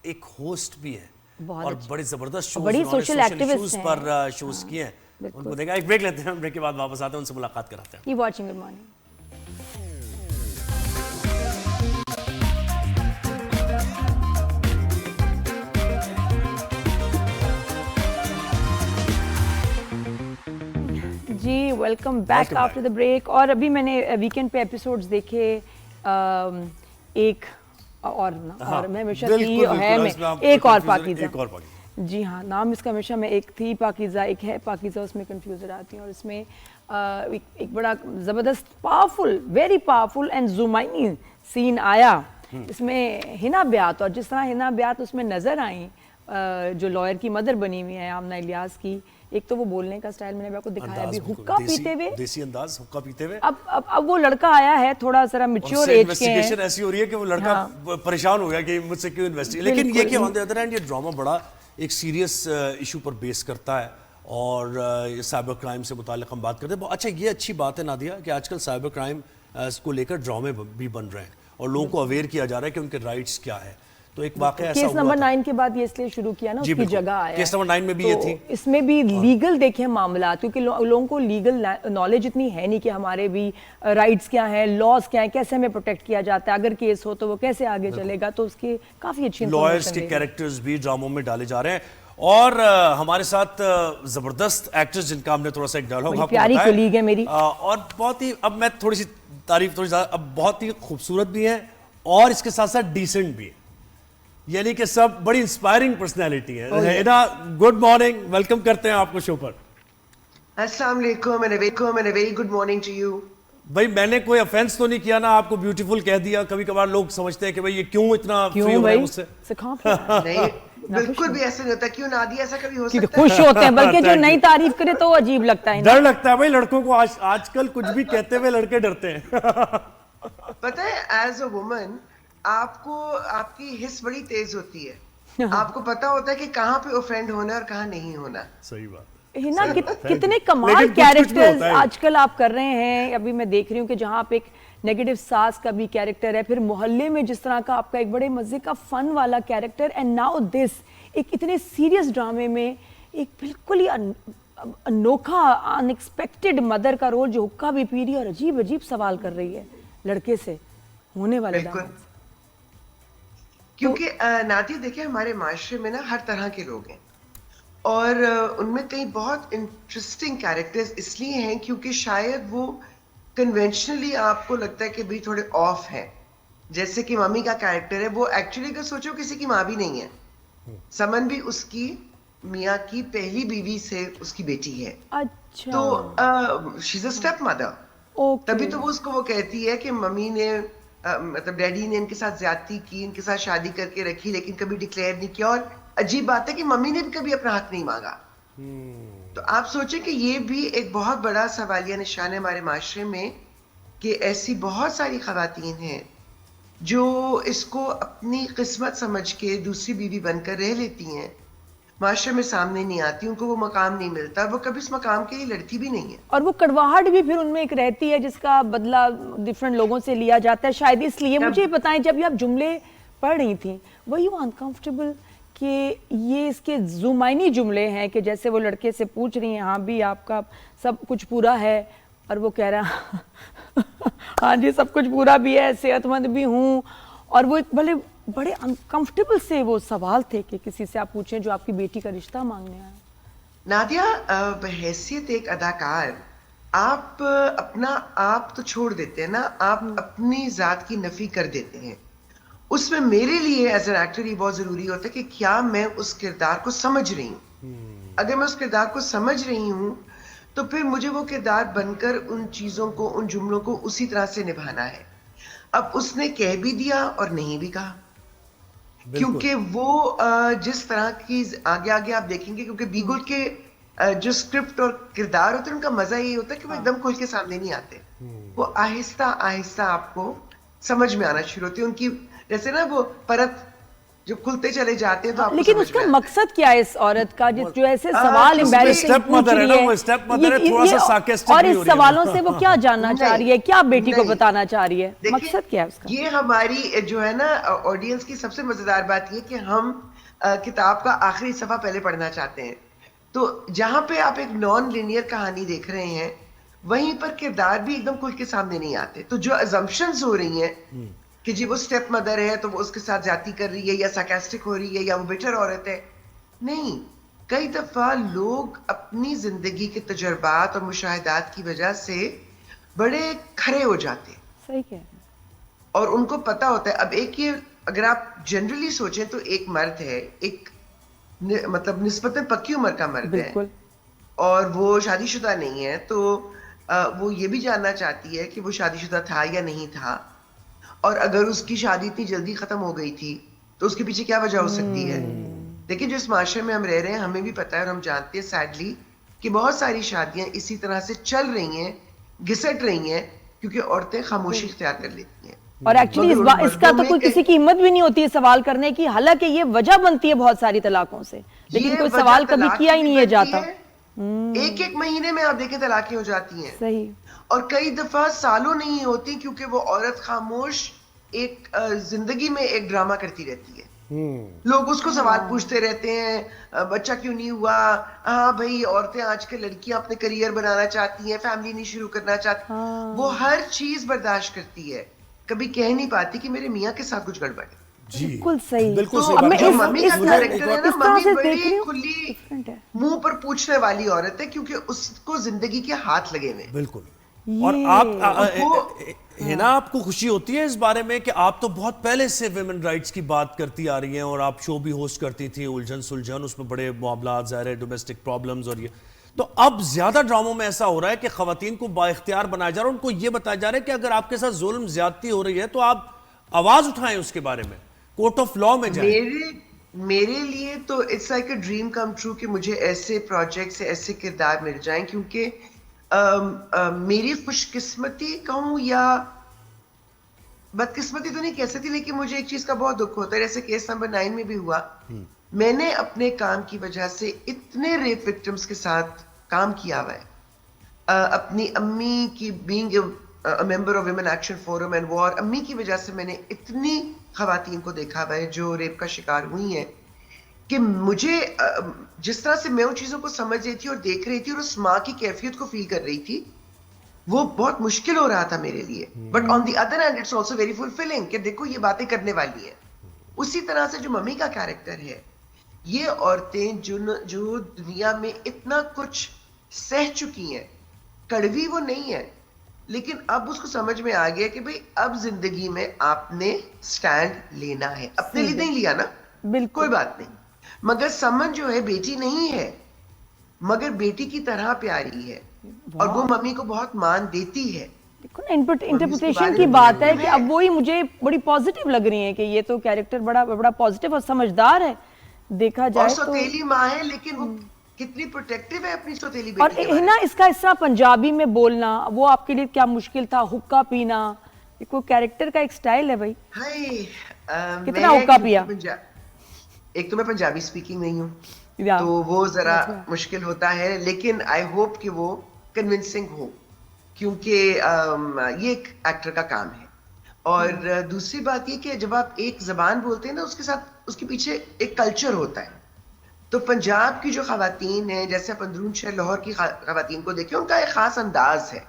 एक होस्ट भी है, और बड़ी जबरदस्त शोज, बड़ी सोशल एक्टिविस्ट पर शोज किए हैं, उनको देखा। एक ब्रेक लेते हैं, ब्रेक के बाद वापस आते हैं, उनसे मुलाकात कराते हैं। Keep watching, good morning. जी welcome back after the break. और अभी मैंने वीकेंड पे एपिसोड्स देखे, एक और ना, और मैं हमेशा थी है मैं एक और पाकीज़ा, जी हाँ, नाम इसका हमेशा मैं एक थी पाकीज़ा, एक है पाकीज़ा, उसमें कंफ्यूज रहती हूँ। और इसमें एक बड़ा ज़बरदस्त powerful, very powerful and Jumanji scene आया। इसमें हिना ब्यात, और जिस तरह हिना ब्यात उसमें नज़र आई, जो लॉयर की मदर बनी हुई है आमना इलियास की, एक तो वो बोलने का स्टाइल मैंने आपको दिखाया, अभी हुक्का पीते हुए, देसी अंदाज, हुक्का पीते हुए। अब वो लड़का आया है थोड़ा सा मैच्योर एज के हैं, ऐसी हो रही है कि वो लड़का परेशान हो गया कि मुझसे क्यों इन्वेस्टिगेट। लेकिन ये कि ऑन द अदर हैंड ये ड्रामा बड़ा एक सीरियस इशू पर बेस करता है, और साइबर क्राइम से मुताल्लिक हम बात करते हैं। अच्छा, ये अच्छी बात है नादिया कि आजकल साइबर क्राइम को लेकर ड्रामे भी बन रहे हैं, और लोगों को अवेयर किया जा रहा है कि उनके राइट्स क्या है। तो एक वाकया ऐसा केस हुआ नंबर था। 9 के बाद ये इसलिए शुरू किया ना, जी, उसकी बिल्कुल। जगह आया केस है। नंबर 9 में भी ये थी। इसमें भी लीगल देखें मामला, क्योंकि लोगों को लीगल नॉलेज इतनी है नहीं कि हमारे भी राइट्स क्या हैं, लॉज क्या हैं, कैसे हमें प्रोटेक्ट किया जाता है, अगर केस हो तो वो कैसे आगे चलेगा, तो उसकी काफी अच्छी लॉयर्स information के दी है। कैरेक्टर्स भी ड्रामों में डाले जा रहे हैं। और हमारे साथ जबरदस्त एक्टर्स जिनका हमने थोड़ा सा एक डायलॉग बड़ी आपको प्यारी बताया। colleague है मेरी। और बहुत ही, अब मैं थोड़ी सी तारीफ थोड़ी ज्यादा, अब बहुत ही खूबसूरत भी है और इसके साथ साथ डिसेंट भी है, यानी कि सब बड़ी इंस्पायरिंग पर्सनैलिटी है। इना, गुड मॉर्निंग, वेलकम करते हैं आपको शो पर। अस्सलाम वालेकुम and a very good morning to you. भाई मैंने कोई ऑफेंस तो नहीं किया ना, आपको ब्यूटीफुल कह दिया? कभी कभार लोग समझते हैं कि भाई ये क्यों इतना फ्री हो रहा है मुझसे। नहीं, बिल्कुल भी ऐसा नहीं होता। क्यों नादिया, ऐसा कभी हो सकता है? खुश होते हैं, बल्कि जो नई तारीफ करे तो वो अजीब लगता है। डर लगता है भाई लड़कों को, आजकल कुछ भी कहते हुए लड़के डरते हैं। पता है, एज अ वुमन आपको आपकी हिस बड़ी तेज होती है। आपको पता होता है कि कहाँ पे ऑफेंड होना है और कहाँ नहीं होना। सही बात हिना, कितने कमाल कैरेक्टर्स आजकल आप कर रहे हैं। अभी मैं देख रही हूँ कि जहाँ आप एक नेगेटिव सास का भी कैरेक्टर है, फिर मोहल्ले में जिस तरह का आपका एक बड़े मजे का फन वाला कैरेक्टर, एंड नाउ दिस, एक इतने सीरियस ड्रामे में एक बिल्कुल ही अनोखा अनएक्सपेक्टेड मदर का रोल जो हुक्का भी पी रही है और अजीब अजीब सवाल कर रही है लड़के से होने वाले दामाद से। क्योंकि नादिया देखिए, हमारे माशरे में ना हर तरह के लोग हैं और उनमें कई बहुत इंटरेस्टिंग कैरेक्टर्स इसलिए हैं क्योंकि शायद वो कन्वेंशनली आपको लगता है कि भाई थोड़े ऑफ है। जैसे कि मम्मी का कैरेक्टर है, वो एक्चुअली अगर सोचो किसी की माँ भी नहीं है। समन भी उसकी मियाँ की पहली बीवी से उसकी बेटी है। अच्छा। तो she is a step mother. तभी तो वो उसको वो कहती है कि मम्मी ने मतलब डैडी ने इनके साथ ज्यादती की, इनके साथ शादी करके रखी, लेकिन कभी डिक्लेयर नहीं किया। और अजीब बात है कि मम्मी ने भी कभी अपना हक नहीं मांगा। तो आप सोचें कि ये भी एक बहुत बड़ा सवालिया निशान है हमारे माशरे में कि ऐसी बहुत सारी खवातीन हैं जो इसको अपनी किस्मत समझ के दूसरी बीवी बनकर रह लेती हैं, माशरे में सामने नहीं आती, उनको वो मकाम नहीं मिलता, वो कभी उस मकाम के लिए लड़ती भी नहीं है। और वो कड़वाहट भी फिर उनमें एक रहती है जिसका बदला डिफरेंट लोगों से लिया जाता है। शायद इसलिए मुझे बताएं, जब आप जुमले पढ़ रही थी, वर यू अनकंफर्टेबल कि ये इसके जुमाइनी जुमले हैं कि जैसे वो लड़के से पूछ रही हैं, हाँ भी आपका सब कुछ पूरा है, और वो कह रहा हाँ जी सब कुछ पूरा भी है, सेहतमंद भी हूँ, और वो भले बड़े अनकंफर्टेबल से वो सवाल थे कि किसी से आप पूछें जो आपकी बेटी का रिश्ता मांगने आया। नादिया, बहैसियत एक अदाकार आप अपना आप तो छोड़ देते हैं ना, आप अपनी जात की नफी कर देते हैं। उसमें मेरे लिए एज एन एक्टर ये बहुत जरूरी होता है कि क्या मैं उस किरदार को समझ रही हूँ। अगर मैं उस किरदार को समझ रही हूँ तो फिर मुझे वो किरदार बनकर उन चीजों को, उन जुमलों को उसी तरह से निभाना है। अब उसने कह भी दिया और नहीं भी कहा, क्योंकि वो जिस तरह की आगे आगे आप देखेंगे, क्योंकि बीगुल के जो स्क्रिप्ट और किरदार होते हैं उनका मजा ये होता है कि वो एकदम खुल के सामने नहीं आते, वो आहिस्ता आहिस्ता आपको समझ में आना शुरू होती है। उनकी जैसे ना वो परत जो खुलते चले जाते हैं तो आपको लेकिन उसका मकसद क्या है इस औरत का जो ऐसे सवाल एम्बैरेसिंग पूछ रही है, और इस सवालों से वो क्या जानना चाह रही है, क्या बेटी को बताना चाह रही है, मकसद क्या है उसका? ये हमारी जो है ना ऑडियंस की सबसे मजेदार बात ये कि हम किताब का आखिरी सफा पहले पढ़ना चाहते हैं। तो जहां पे आप एक नॉन लिनियर कहानी देख रहे हैं, वहीं पर किरदार भी एकदम खुल के सामने नहीं आते। तो जो अजम्पशंस हो रही हैं कि जी वो स्टेप मदर है तो वो उसके साथ जाती कर रही है, या सार्कास्टिक हो रही है, या वो बेटर औरत है, नहीं, कई दफा लोग अपनी जिंदगी के तजुर्बात और मुशाहिदात की वजह से बड़े खरे हो जाते हैं। सही कह रहे हैं। और उनको पता होता है। अब एक ये अगर आप जनरली सोचें तो एक मर्द है, एक मतलब निस्बतन पक्की उम्र का मर्द है और वो शादीशुदा नहीं है, तो वो ये भी जानना चाहती है कि वो शादीशुदा था या नहीं था, और अगर उसकी शादी इतनी जल्दी खत्म हो गई थी तो उसके पीछे क्या वजह हो सकती है। लेकिन जो इस माशरे में हम रह रहे हैं, हमें भी पता है और हम जानते हैं सैडली कि बहुत सारी शादियां इसी तरह से चल रही हैं, घिसट रही हैं, क्योंकि औरतें खामोशी इख्तियार कर लेती हैं। और एक्चुअली इसका तो कोई किसी की हिम्मत भी नहीं होती है सवाल करने की, हालांकि ये वजह बनती है बहुत सारी तलाकों से, लेकिन कोई सवाल कभी किया ही नहीं है जाता। एक एक महीने में आप देखें तलाकें हो जाती हैं। सही। और कई दफा सालों नहीं होती, क्योंकि वो औरत खामोश एक जिंदगी में एक ड्रामा करती रहती है। लोग उसको सवाल पूछते रहते हैं, बच्चा क्यों नहीं हुआ? हाँ भाई, औरतें आजकल, लड़कियां अपने करियर बनाना चाहती हैं, फैमिली नहीं शुरू करना चाहती। वो हर चीज बर्दाश्त करती है, कभी कह नहीं पाती कि मेरे मियाँ के साथ कुछ गड़बड़ है। बिल्कुल सही, बिल्कुल तो सही। अब मैं जो मम्मी का कैरेक्टर है ना, मम्मी से बड़ी देख रही हूँ, खुली मुंह पर पूछने वाली औरत है, क्योंकि उसको जिंदगी के हाथ लगे हुए। बिल्कुल। और आप हिना, आपको खुशी होती है इस बारे में कि आप तो बहुत पहले से विमेन राइट्स की बात करती आ रही हैं और आप शो भी होस्ट करती थी, उलझन सुलझन, उसमें बड़े मामला ज़ाहिर है, डोमेस्टिक प्रॉब्लम्स और ये, तो अब ज्यादा ड्रामों में ऐसा हो रहा है कि खवातीन को बाइख्तियार बनाया जा रहा है, उनको ये बताया जा रहा है कि अगर आपके साथ जुल्म ज्यादती हो रही है तो आप आवाज उठाएं उसके बारे में, कोर्ट ऑफ लॉ में जाएं। मेरे लिए तो it's like a dream come true कि मुझे ऐसे प्रोजेक्ट से ऐसे किरदार मिल जाएं, क्योंकि मेरी खुशकिस्मती कहूँ या बदकिस्मती तो नहीं कह सकती, लेकिन मुझे एक चीज का बहुत दुख होता है, जैसे केस नंबर 9 में भी हुआ। मैंने अपने काम की वजह से इतने रेप विक्टिम्स के साथ काम किया हुआ है। अपनी अम्मी की being a member of women action forum and war, अम्मी की वजह से मैंने इतनी खवातीन को देखा हुआ है जो रेप का शिकार हुई हैं, कि मुझे जिस तरह से मैं उन चीजों को समझ रही थी और देख रही थी और उस माँ की कैफियत को फील कर रही थी, वो बहुत मुश्किल हो रहा था मेरे लिए। But on the other hand it's also very fulfilling कि देखो ये बातें करने वाली है। उसी तरह से जो मम्मी का कैरेक्टर है, ये औरतें जो दुनिया में इतना कुछ सह चुकी हैं, कड़वी वो नहीं है, लेकिन अब उसको समझ में आ गया कि भाई अब जिंदगी में आपने स्टैंड लेना है। अपने लिए नहीं लिया ना, बिल्कुल कोई बात नहीं, मगर समन जो है बेटी नहीं है, मगर बेटी की तरह प्यारी है और वो मम्मी को बहुत मान देती है। इंटरप्रिटेशन की बात है कि अब वही मुझे बड़ी पॉजिटिव लग रही है कि ये तो कैरेक्टर बड़ा पॉजिटिव और समझदार है, देखा जाए तो। सौतेली माँ है, लेकिन वो कितनी प्रोटेक्टिव है अपनी सौतेली बेटी और हिना, इसका हिस्सा पंजाबी में बोलना, वो आपके लिए क्या मुश्किल था? हुक्का पीना, कोई कैरेक्टर का एक स्टाइल है भाई। कितना हुक्का पिया? एक तो मैं पंजाबी स्पीकिंग नहीं हूँ, तो वो जरा मुश्किल होता है, लेकिन आई होप कि वो कन्विंसिंग हो, क्योंकि ये एक एक्टर का काम है। और दूसरी बात ये कि जब आप एक जबान बोलते हैं ना, उसके साथ उसके पीछे एक कल्चर होता है। तो पंजाब की जो खवातीन है, जैसे आप अंदरून शहर लाहौर की खवातीन को देखें, उनका एक खास अंदाज है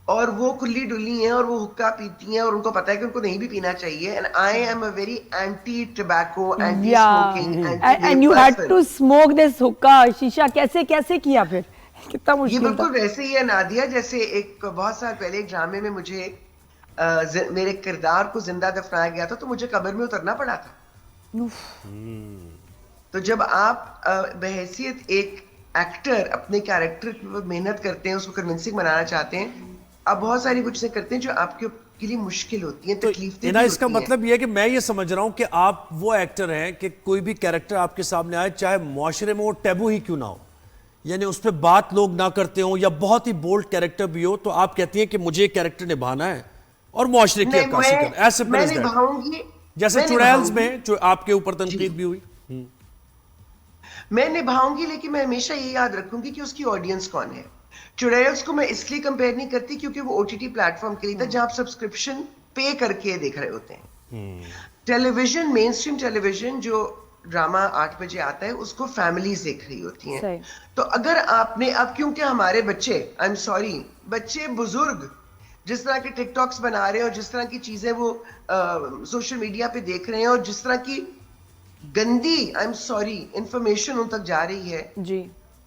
और वो खुली डुली हैं और वो हुक्का पीती हैं और उनको पता है कि उनको नहीं भी पीना चाहिए। And I am a very anti tobacco, anti smoking, and you had to smoke this hookah, शीशा कैसे किया फिर? कितना मुश्किल था। ये बिल्कुल वैसे ही है नादिया, जैसे एक बहुत साल पहले एक ड्रामे में मुझे मेरे किरदार को जिंदा दफनाया गया था, तो मुझे कब्र में उतरना पड़ा था। तो जब आप बहैसियत एक एक्टर अपने कैरेक्टर पर मेहनत करते हैं, उसको कन्विंसिंग बनाना चाहते हैं, आप बहुत सारी कुछ करते हैं जो आपके लिए मुश्किल होती है, तकलीफ ना। इसका मतलब यह है कि मैं ये समझ रहा हूं कि आप वो एक्टर हैं कि कोई भी कैरेक्टर आपके सामने आए, चाहे मुआशरे में वो टैबू ही क्यों ना हो, यानी उस पर बात लोग ना करते हो या बहुत ही बोल्ड कैरेक्टर भी हो, तो आप कहती हैं कि मुझे कैरेक्टर निभाना है और मुआशरे की अक्कासी करना, ऐसे जैसे चुड़ैल्स में जो आपके ऊपर तनकीद भी हुई। मैं निभाऊंगी, लेकिन मैं हमेशा ये याद रखूंगी कि उसकी ऑडियंस कौन है। चुड़ैल्स को मैं इसलिए कंपेयर नहीं करती क्योंकि वो ओटीटी प्लेटफॉर्म के लिए था, जहां आप सब्सक्रिप्शन पे करके देख रहे होते हैं। टेलीविजन, मेन स्ट्रीम टेलीविजन जो ड्रामा 8 बजे आता है, उसको फैमिलीज देख रही होती हैं। तो अगर आपने अब, क्योंकि हमारे बच्चे, आई एम सॉरी, बच्चे बुजुर्ग जिस तरह के टिकटॉक्स बना रहे हैं और जिस तरह की चीजें वो सोशल मीडिया पे देख रहे हैं और जिस तरह की गंदी, आई एम सॉरी, इंफॉर्मेशन उन तक जा रही है जी,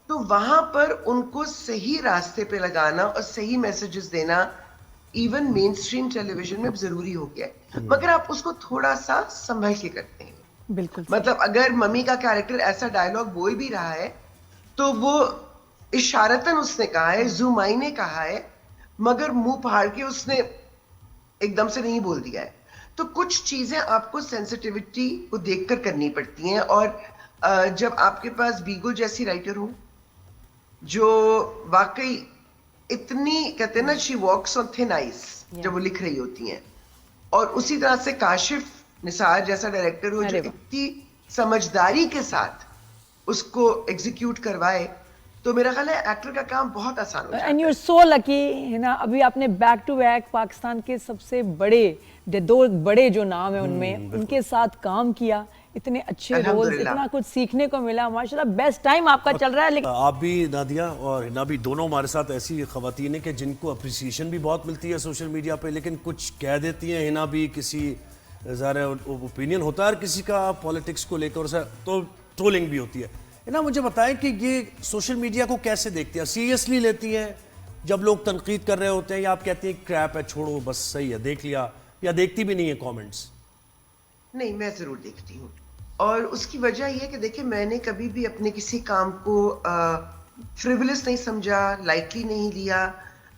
तो वहां पर उनको सही रास्ते पे लगाना और सही मैसेजेस देना इवन मेन स्ट्रीम टेलीविजन में जरूरी हो गया है। मगर आप उसको थोड़ा सा संभल के करते हैं। बिल्कुल। मतलब अगर मम्मी का कैरेक्टर ऐसा डायलॉग बोल भी रहा है तो वो इशारतन उसने कहा है, जुमाई ने कहा है, मगर मुंह फाड़ के उसने एकदम से नहीं बोल दिया है। तो कुछ चीजें आपको सेंसिटिविटी को देखकर करनी पड़ती हैं। और जब आपके पास बीगल जैसी राइटर हो जो वाकई इतनी, कहते हैं ना, she walks on thin ice जब वो लिख रही होती हैं, और उसी तरह से काशिफ निसार जैसा डायरेक्टर हो जो इतनी समझदारी के साथ उसको एग्जीक्यूट करवाए, तो मेरा ख्याल है एक्टर का काम बहुत आसान हो जाता है। And you are so lucky, है ना। अभी आपने बैक टू बैक पाकिस्तान के सबसे बड़े दो बड़े जो नाम है उनमें, उनके साथ काम किया, इतने अच्छे रोल्स, इतना कुछ सीखने को मिला, माशाल्लाह बेस्ट टाइम आपका चल रहा है। लेकिन आप भी नादिया और हिना भी दोनों हमारे साथ ऐसी खवातीन हैं कि जिनको अप्रिसिएशन भी बहुत मिलती है सोशल मीडिया पे, लेकिन कुछ कह देती हैं। हिना भी किसी ज़ाहिर ओपिनियन होता है और किसी का पॉलिटिक्स को लेकर तो ट्रोलिंग भी होती है। हिना मुझे बताएं कि ये सोशल मीडिया को कैसे देखती हैं, सीरियसली लेती हैं जब लोग तनकीद कर रहे होते हैं, या आप कहती हैं क्रैप है छोड़ो बस सही है देख लिया, या देखती भी नहीं है कमेंट्स? नहीं, मैं जरूर देखती हूँ, और उसकी वजह यह है कि देखिए मैंने कभी भी अपने किसी काम को फ्रिवलस नहीं समझा, लाइटली नहीं लिया।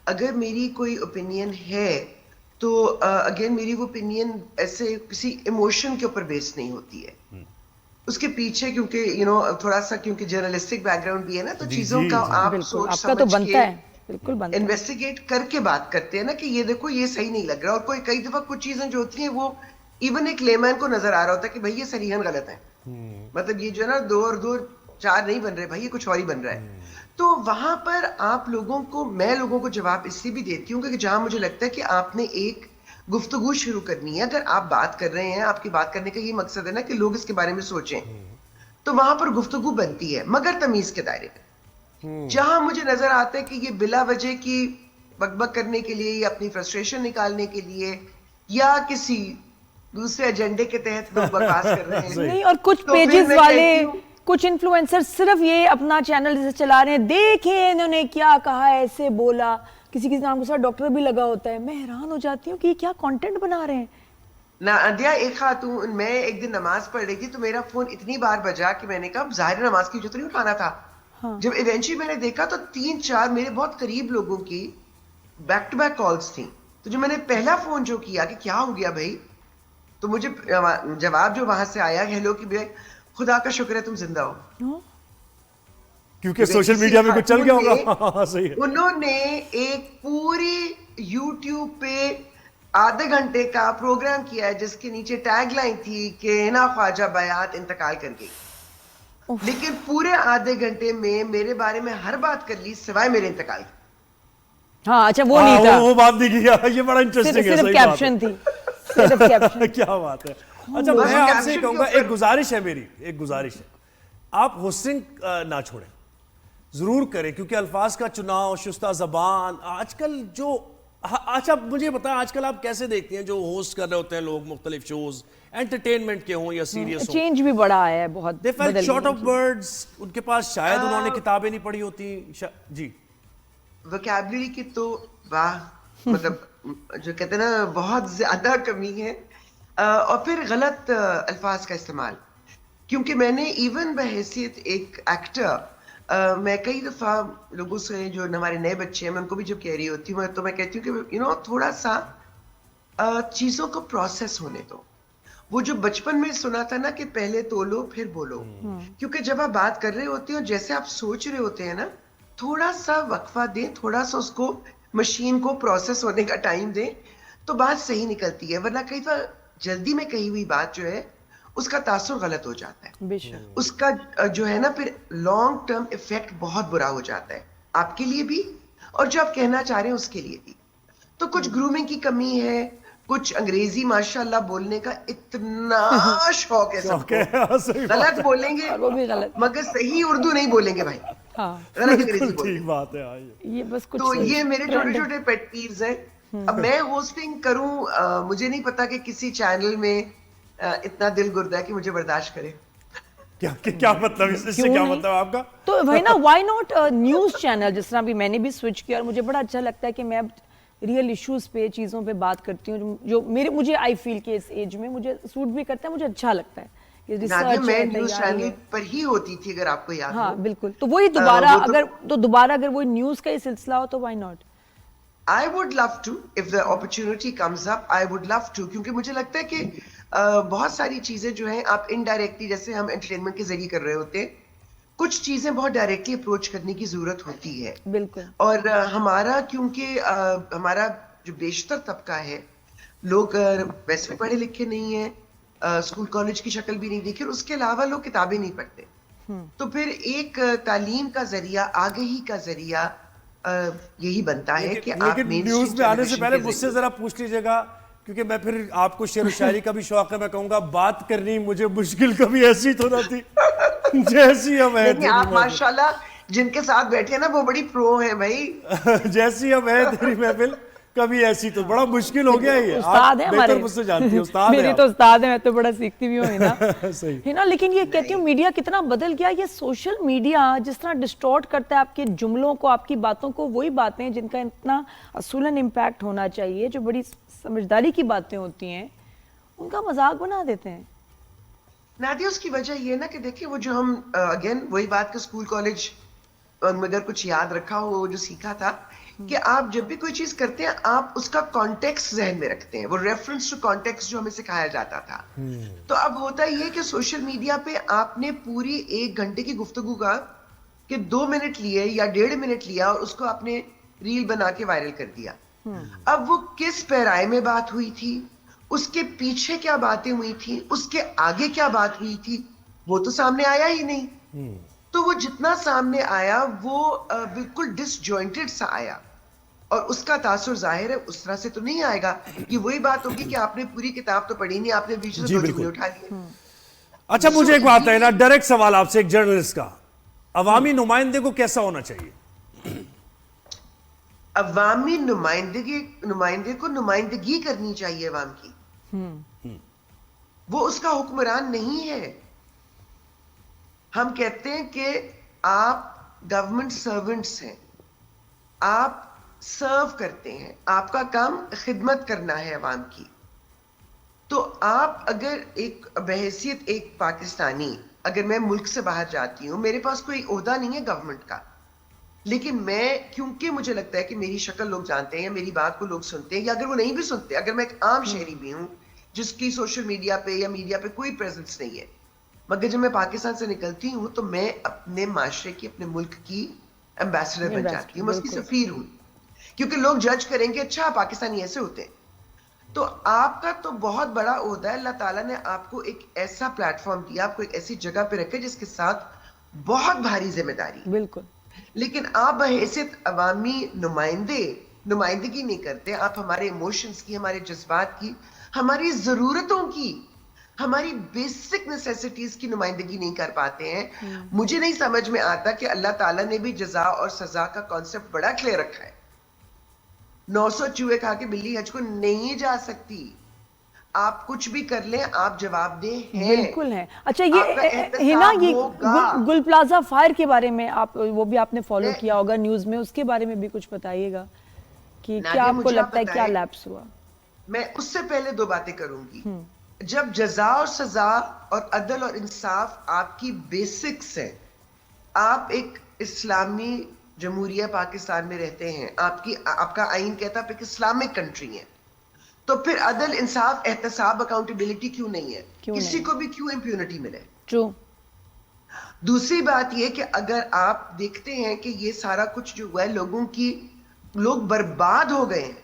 अगर मेरी कोई ओपिनियन है तो अगेन मेरी वो ओपिनियन ऐसे किसी इमोशन के ऊपर बेस्ड नहीं होती है। उसके पीछे क्योंकि थोड़ा सा क्योंकि जर्नलिस्टिक बैकग्राउंड भी है ना, तो चीजों का आप सोच आपका तो बनता है, बिल्कुल बनता है, इन्वेस्टिगेट करके बात करते हैं ना कि ये देखो ये सही नहीं लग रहा। और कोई कई दफा कुछ चीजें जो होती हैं वो इवन एक लेमैन को नजर आ रहा होता है कि भाई ये सरीहन गलत है, मतलब ये जो है ना 2 और 2 4 नहीं बन रहे भाई, ये कुछ और ही बन रहा है। तो वहां पर मैं लोगों को जवाब इसलिए भी देती हूँ कि जहां मुझे लगता है कि आपने एक गुफ्तगू शुरू करनी है, अगर आप बात कर रहे हैं, आपकी बात करने का ये मकसद है ना कि लोग इसके बारे में सोचें, तो वहां पर गुफ्तगू बनती है, मगर तमीज के दायरे में। जहां मुझे नजर आता है कि ये बिला वजह की बकबक करने के लिए या अपनी फ्रस्ट्रेशन निकालने के लिए या किसी दूसरे एजेंडे के तहत लोग बकवास कर रहे हैं नहीं, और कुछ पेजेस वाले, कुछ इन्फ्लुएंसर सिर्फ ये अपना चैनल जैसे चला रहे हैं, देखें इन्होंने क्या कहा, ऐसे बोला, किसी किसी नाम के साथ डॉक्टर भी लगा होता है। मैं हैरान हो जाती हूँ कि ये क्या कंटेंट बना रहे हैं ना। अंदिया, एक खातून, मैं एक दिन नमाज पढ़ रही थी तो मेरा फोन इतनी बार बजा कि मैंने कहा जाहिर नमाज की जो तो नहीं उठाना था। हाँ। जब इवेंचुअली मैंने देखा तो 3-4 मेरे बहुत करीब लोगों की बैक टू बैक कॉल्स थी। तो जो मैंने पहला फोन जो किया कि क्या हो गया भाई, तो मुझे जवाब जो वहां से आया, हेलो कि भाई खुदा का शुक्र है तुम जिंदा हो, क्योंकि सोशल मीडिया में कुछ चल गया होगा। सही है। उन्होंने एक पूरी YouTube पे आधे घंटे का प्रोग्राम किया है जिसके नीचे टैगलाइन थी कि हिना ख्वाजा बयात इंतकाल कर गई, लेकिन पूरे आधे घंटे में मेरे बारे में हर बात कर ली सिवाय मेरे इंतकाल। हाँ, अच्छा वो नहीं था, वो बात नहीं किया। ये बड़ा इंटरेस्टिंग है, सिर्फ कैप्शन थी, सिर्फ कैप्शन। क्या बात है। अच्छा, मैं आपसे कहूंगा, एक गुजारिश है मेरी, एक गुजारिश है, आप होस्टिंग ना छोड़ें, जरूर करें, क्योंकि अल्फाज का चुनाव, शुस्ता जबान आजकल जो अच्छा मुझे बताएं, आजकल आप कैसे देखती हैं जो होस्ट कर रहे होते हैं लोग मुख्तलिफ शोज, एंटरटेनमेंट के हों या सीरियस, चेंज भी बड़ा आया है बहुत, they felt short of words, उनके पास शायद उन्होंने किताबें नहीं पढ़ी होती। जी, वोकैबुलरी की तो वाह, मतलब जो कहते हैं ना बहुत ज्यादा कमी है, और फिर गलत अल्फाज का इस्तेमाल। क्योंकि मैंने इवन बहैसियत एक एक्टर, मैं कई दफा लोगों से, जो हमारे नए बच्चे हैं, मैं उनको भी जब कह रही होती हूँ तो मैं कहती हूँ कि थोड़ा सा चीजों को प्रोसेस होने दो। वो जो बचपन में सुना था ना कि पहले तोलो फिर बोलो, क्योंकि जब आप बात कर रहे होते हो, जैसे आप सोच रहे होते हैं ना, थोड़ा सा वक्फा दें, थोड़ा सा उसको मशीन को प्रोसेस होने का टाइम दें, तो बात सही निकलती है। वरना कई बार जल्दी में कही हुई बात जो है उसका तासुर गलत हो जाता है, उसका जो है ना फिर लॉन्ग टर्म इफेक्ट बहुत बुरा हो जाता है, आपके लिए भी और जो आप कहना चाह रहे हैं उसके लिए भी। तो कुछ ग्रूमिंग की कमी है, कुछ अंग्रेजी माशाल्लाह बोलने का इतना शौक है सबको, गलत बोलेंगे वो भी गलत, मगर सही उर्दू नहीं बोलेंगे भाई। हाँ, गलत अंग्रेजी बोलेंगे। ठीक बात है। ये बस कुछ तो ये मेरे छोटे छोटे पेट पीव्स हैं। अब मैं होस्टिंग करूं, मुझे नहीं पता कि किसी चैनल में इतना दिल गुर्दा है कि मुझे बर्दाश्त करे। क्या मतलब, इससे क्या मतलब आपका? तो भाई ना, व्हाई नॉट न्यूज चैनल, जिस तरह भी मैंने भी स्विच किया, और मुझे बड़ा अच्छा लगता है कि मैं रियल इश्यूज पे, चीज़ों पे बात करती हूँ जो मुझे आई फील कि इस एज में मुझे सूट भी करता है, मुझे अच्छा लगता है। मैं न्यूज चैनल पर ही होती थी, अगर आपको याद हो। हाँ बिल्कुल, तो वही दोबारा अगर वो न्यूज का ही सिलसिला हो तो why not. I would love to, if the opportunity comes up, I would love to, क्योंकि मुझे लगता है कि बहुत सारी चीजें जो हैं आप इनडायरेक्टली, जैसे हम एंटरटेनमेंट के जरिए कर रहे होते हैं, कुछ चीजें बहुत डायरेक्टली अप्रोच करने की जरूरत होती है। बिल्कुल। और हमारा, क्योंकि हमारा जो बेशतर तबका है, लोग वैसे पढ़े लिखे नहीं है, स्कूल कॉलेज की शक्ल भी नहीं देखी, और उसके अलावा लोग किताबें नहीं पढ़ते, तो फिर एक तालीम का जरिया, आगाही का जरिया यही बनता है कि आप न्यूज में आने से पहले मुझसे जरा पूछ लीजिएगा क्योंकि मैं फिर आपको शेर व शायरी का भी शौक है, मैं कहूंगा बात करनी मुझे मुश्किल कभी ऐसी तो ना थी जैसी अब है तेरी आप माशाल्लाह जिनके साथ बैठे हैं ना वो बड़ी प्रो है भाई जैसी अब है तेरी महफिल कभी ऐसी तो बड़ा मुश्किल हो गया ये। उस्ताद है हमारे, मुझसे जानती है, उस्ताद मेरी है तो उस्ताद है, मैं तो बड़ा सीखती भी हूँ है ना सही है ना। लेकिन ये कहती हूँ मीडिया कितना बदल गया, ये सोशल मीडिया जिस तरह डिस्टॉर्ट करता है आपके जुमलों को, आपकी बातों को, वही बातें जिनका इतना असूलन इम्पैक्ट होना चाहिए, जो बड़ी समझदारी की बातें होती हैं, उनका मजाक बना देते हैं। नादिया उसकी वजह ये ना कि देखिए वो जो हम अगेन वही बात का स्कूल कॉलेज मगर कुछ याद रखा हो, जो सीखा था कि आप जब भी कोई चीज करते हैं आप उसका कॉन्टेक्स्ट जहन में रखते हैं, वो रेफरेंस टू कॉन्टेक्स्ट जो हमें सिखाया जाता था। तो अब होता ये कि सोशल मीडिया पे आपने पूरी 1 घंटे की गुफ्तगू का कि 2 मिनट लिए या 1.5 मिनट लिया और उसको आपने रील बना के वायरल कर दिया। अब वो किस पैराए में बात हुई थी, उसके पीछे क्या बातें हुई थी, उसके आगे क्या बात हुई थी, वो तो सामने आया ही नहीं। तो वो जितना सामने आया वो बिल्कुल डिसजॉइंटेड सा आया और उसका तासुर जाहिर है उस तरह से तो नहीं आएगा। ये वही बात होगी कि आपने पूरी किताब तो पढ़ी नहीं, आपने बीच से 2 जुमले उठा लिए। अच्छा मुझे एक बात है ना, डायरेक्ट सवाल आपसे एक जर्नलिस्ट का, अवामी नुमाइंदे को कैसा होना चाहिए? अवामी नुमाइंदे को नुमाइंदगी करनी चाहिए अवाम की, वो उसका हुक्मरान नहीं है। हम कहते हैं कि आप गवर्नमेंट सर्वेंट्स हैं, आप सर्व करते हैं, आपका काम खिदमत करना है अवाम की। तो आप अगर एक बहैसियत एक पाकिस्तानी, अगर मैं मुल्क से बाहर जाती हूं, मेरे पास कोई ओहदा नहीं है गवर्नमेंट का, लेकिन मैं क्योंकि मुझे लगता है कि मेरी शक्ल लोग जानते हैं या मेरी बात को लोग सुनते हैं, या अगर वो नहीं भी सुनते, अगर मैं एक आम शहरी भी हूं जिसकी सोशल मीडिया पे या मीडिया पे कोई प्रेजेंस नहीं है, मगर जब मैं पाकिस्तान से निकलती हूं तो मैं अपने माशरे की, अपने मुल्क की एम्बेसडर बन जाती हूँ, मैं उसकी सफीर हूं, क्योंकि लोग जज करेंगे अच्छा पाकिस्तानी ऐसे होते हैं। तो आपका तो बहुत बड़ा ओहदा है, अल्लाह ताला ने आपको एक ऐसा प्लेटफॉर्म दिया, आपको एक ऐसी जगह पे रखे जिसके साथ बहुत भारी जिम्मेदारी। बिल्कुल। लेकिन आप बहैसियत अवामी नुमाइंदगी नहीं करते, आप हमारे इमोशंस की, हमारे जज्बात की, हमारी जरूरतों की, हमारी बेसिक नेसेसिटीज की नुमाइंदगी नहीं कर पाते हैं। मुझे नहीं समझ में आता कि अल्लाह ताला ने भी जजा और सजा का कॉन्सेप्ट बड़ा क्लियर रखा है। 900 चूहे खा के बिल्ली हज को नहीं जा सकती, आप कुछ भी कर लें आप जवाबदेह हैं। बिल्कुल है। अच्छा ये है ना, ये गुल प्लाजा फायर के बारे में आप वो भी आपने फॉलो किया होगा न्यूज में, उसके बारे में भी कुछ बताइएगा कि क्या आपको लगता है क्या लैप्स हुआ? मैं उससे पहले 2 बातें करूंगी। जब जजा और सजा और अदल और इंसाफ आपकी बेसिक्स है, आप एक इस्लामी जमहूरिया पाकिस्तान में रहते हैं, आपका आइन कहता है आप एक इस्लामिक कंट्री है, तो फिर अदल इंसाफ एहतसाब अकाउंटेबिलिटी क्यों नहीं है? किसी को भी क्यों इम्प्यूनिटी मिले? ट्रू। दूसरी बात यह कि अगर आप देखते हैं कि ये सारा कुछ जो हुआ है, लोग बर्बाद हो गए हैं,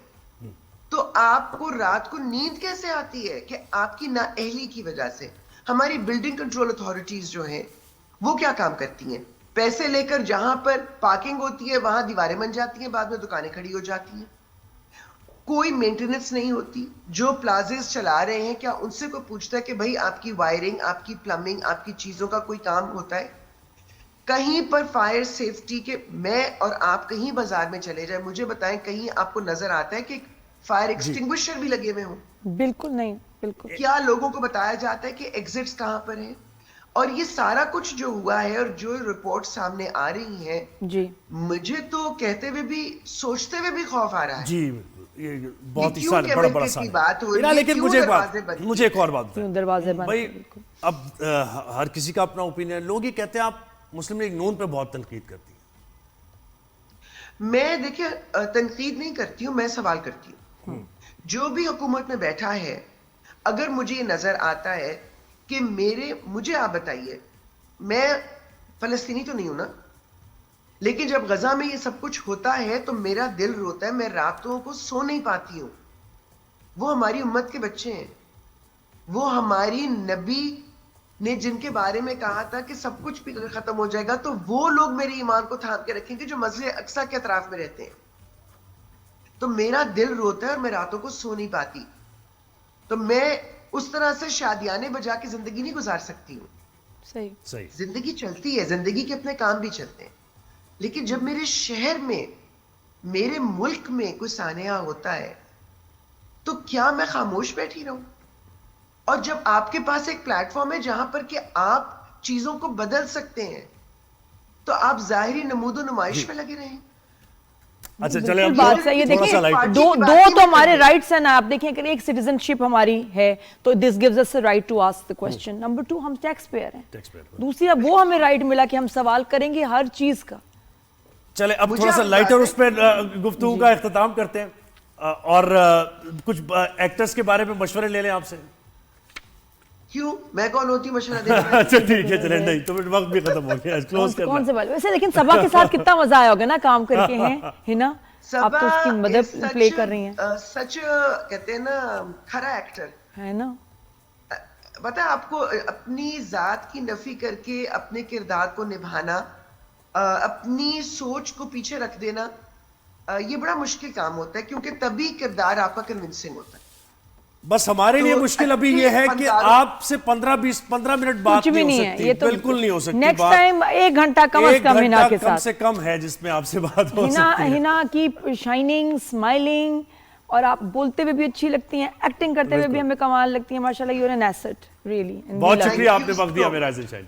तो आपको रात को नींद कैसे आती है? कि आपकी नाअहली की वजह से। हमारी बिल्डिंग कंट्रोल अथॉरिटीज जो हैं वो क्या काम करती हैं? पैसे लेकर जहां पर पार्किंग होती है वहां दीवारें बन जाती हैं, बाद में दुकानें खड़ी हो जाती हैं, कोई मेंटेनेंस नहीं होती। जो प्लाजेस चला रहे हैं क्या उनसे कोई पूछता है कि भाई आपकी वायरिंग, आपकी प्लम्बिंग, आपकी चीजों का कोई काम होता है? कहीं पर फायर सेफ्टी के, मैं और आप कहीं बाजार में चले जाए, मुझे बताएं कहीं आपको नजर आता है कि फायर एक्सटिंग्विशर भी लगे हुए हों? बिल्कुल नहीं। बिल्कुल। क्या लोगों को बताया जाता है कि एग्जिट्स कहां पर हैं? और ये सारा कुछ जो हुआ है और जो रिपोर्ट सामने आ रही है जी, मुझे तो कहते हुए भी, सोचते हुए भी खौफ आ रहा है। जी ये बहुत ही बड़ा बात हो रही है। लेकिन मुझे एक और बात दरवाजे बंद भाई, अब हर किसी का अपना ओपिनियन। लोग ये कहते हैं आप मुस्लिम लीग नून पे बहुत तनकीद करती है। मैं देखिए तनकीद नहीं करती हूँ, मैं सवाल करती हूँ। जो भी हुकूमत में बैठा है, अगर मुझे ये नजर आता है कि मुझे आप बताइए, मैं फलस्तीनी तो नहीं हूं ना, लेकिन जब गजा में ये सब कुछ होता है तो मेरा दिल रोता है, मैं रातों को सो नहीं पाती हूं। वो हमारी उम्मत के बच्चे हैं, वो हमारी नबी ने जिनके बारे में कहा था कि सब कुछ भी खत्म हो जाएगा, तो वो लोग मेरे ईमान को थाम के रखेंगे जो मस्जिद अक्सा के अतराफ में रहते हैं। तो मेरा दिल रोता है और मैं रातों को सो नहीं पाती। तो मैं उस तरह से शादियाने बजा के जिंदगी नहीं गुजार सकती हूँ। सही। जिंदगी चलती है, जिंदगी के अपने काम भी चलते हैं, लेकिन जब मेरे शहर में, मेरे मुल्क में कोई सानिया होता है तो क्या मैं खामोश बैठी रहूं? और जब आपके पास एक प्लेटफॉर्म है जहां पर कि आप चीजों को बदल सकते हैं, तो आप जाहिरी नमूदो नुमाइश में लगे रहें। अच्छा चले, बात सही है। देखिए दो तो हमारे राइट्स हैं ना, आप देखें अगर एक सिटीजनशिप हमारी है तो this gives us the right to ask the question. Number 2 हम टैक्स पेयर हैं, दूसरी वो हमें राइट मिला कि हम सवाल करेंगे हर चीज का। चले अब थोड़ा सा लाइटर उस पर गुफ्तगू का इख्तिताम करते हैं और कुछ एक्टर्स के बारे में मशवरे ले लें आपसे। क्यों, मैं कौन होती मशवरा देने? अच्छा ठीक है, चले नहीं तो वक्त भी खत्म हो गया, क्लोज करना। कौन से वाले वैसे, लेकिन सबा के साथ कितना मजा आया होगा ना काम करके, हैं हिना? आप तो उसकी मदद प्ले कर रही हैं। सच कहते हैं ना, खरा एक्टर है ना। पता है आपको, अपनी जात की नफी करके अपने किरदार को निभाना, अपनी सोच को पीछे रख देना, ये बड़ा मुश्किल काम होता है, क्योंकि तभी किरदार आपका कन्विंसिंग होता है। बस हमारे लिए मुश्किल अभी ये है कि आपसे 15 मिनट बात नहीं हो सकती, ये तो बिल्कुल नहीं हो सकती। नेक्स्ट टाइम 1 घंटा कम से कम हिना के साथ, कम से कम है जिसमें आपसे बात हो सकती है। हिना की शाइनिंग, स्माइलिंग, और आप बोलते हुए भी अच्छी लगती हैं, एक्टिंग करते हुए भी हमें कमाल लगती है माशाल्लाह। You are an asset really. बहुत शुक्रिया, आपने वक्त दिया मेरा शायद।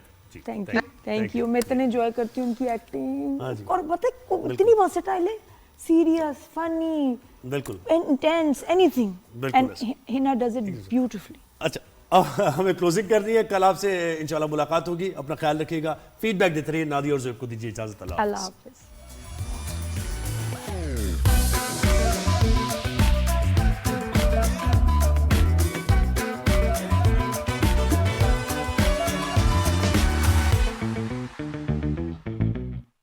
Thank you. मैं इतने एंजॉय करती हूँ उनकी एक्टिंग, और बताए इतनी वर्सेटाइल है, सीरियस, फनी, बिल्कुल intense, anything, and Hina does it beautifully. अच्छा हमें क्लोजिंग करनी है, कल आपसे इंशाल्लाह मुलाकात होगी, अपना ख्याल रखिएगा, फीडबैक देते रहिए। नादिया और ज़ुएब को दीजिए इजाजत। अल्लाह हाफ़िज़।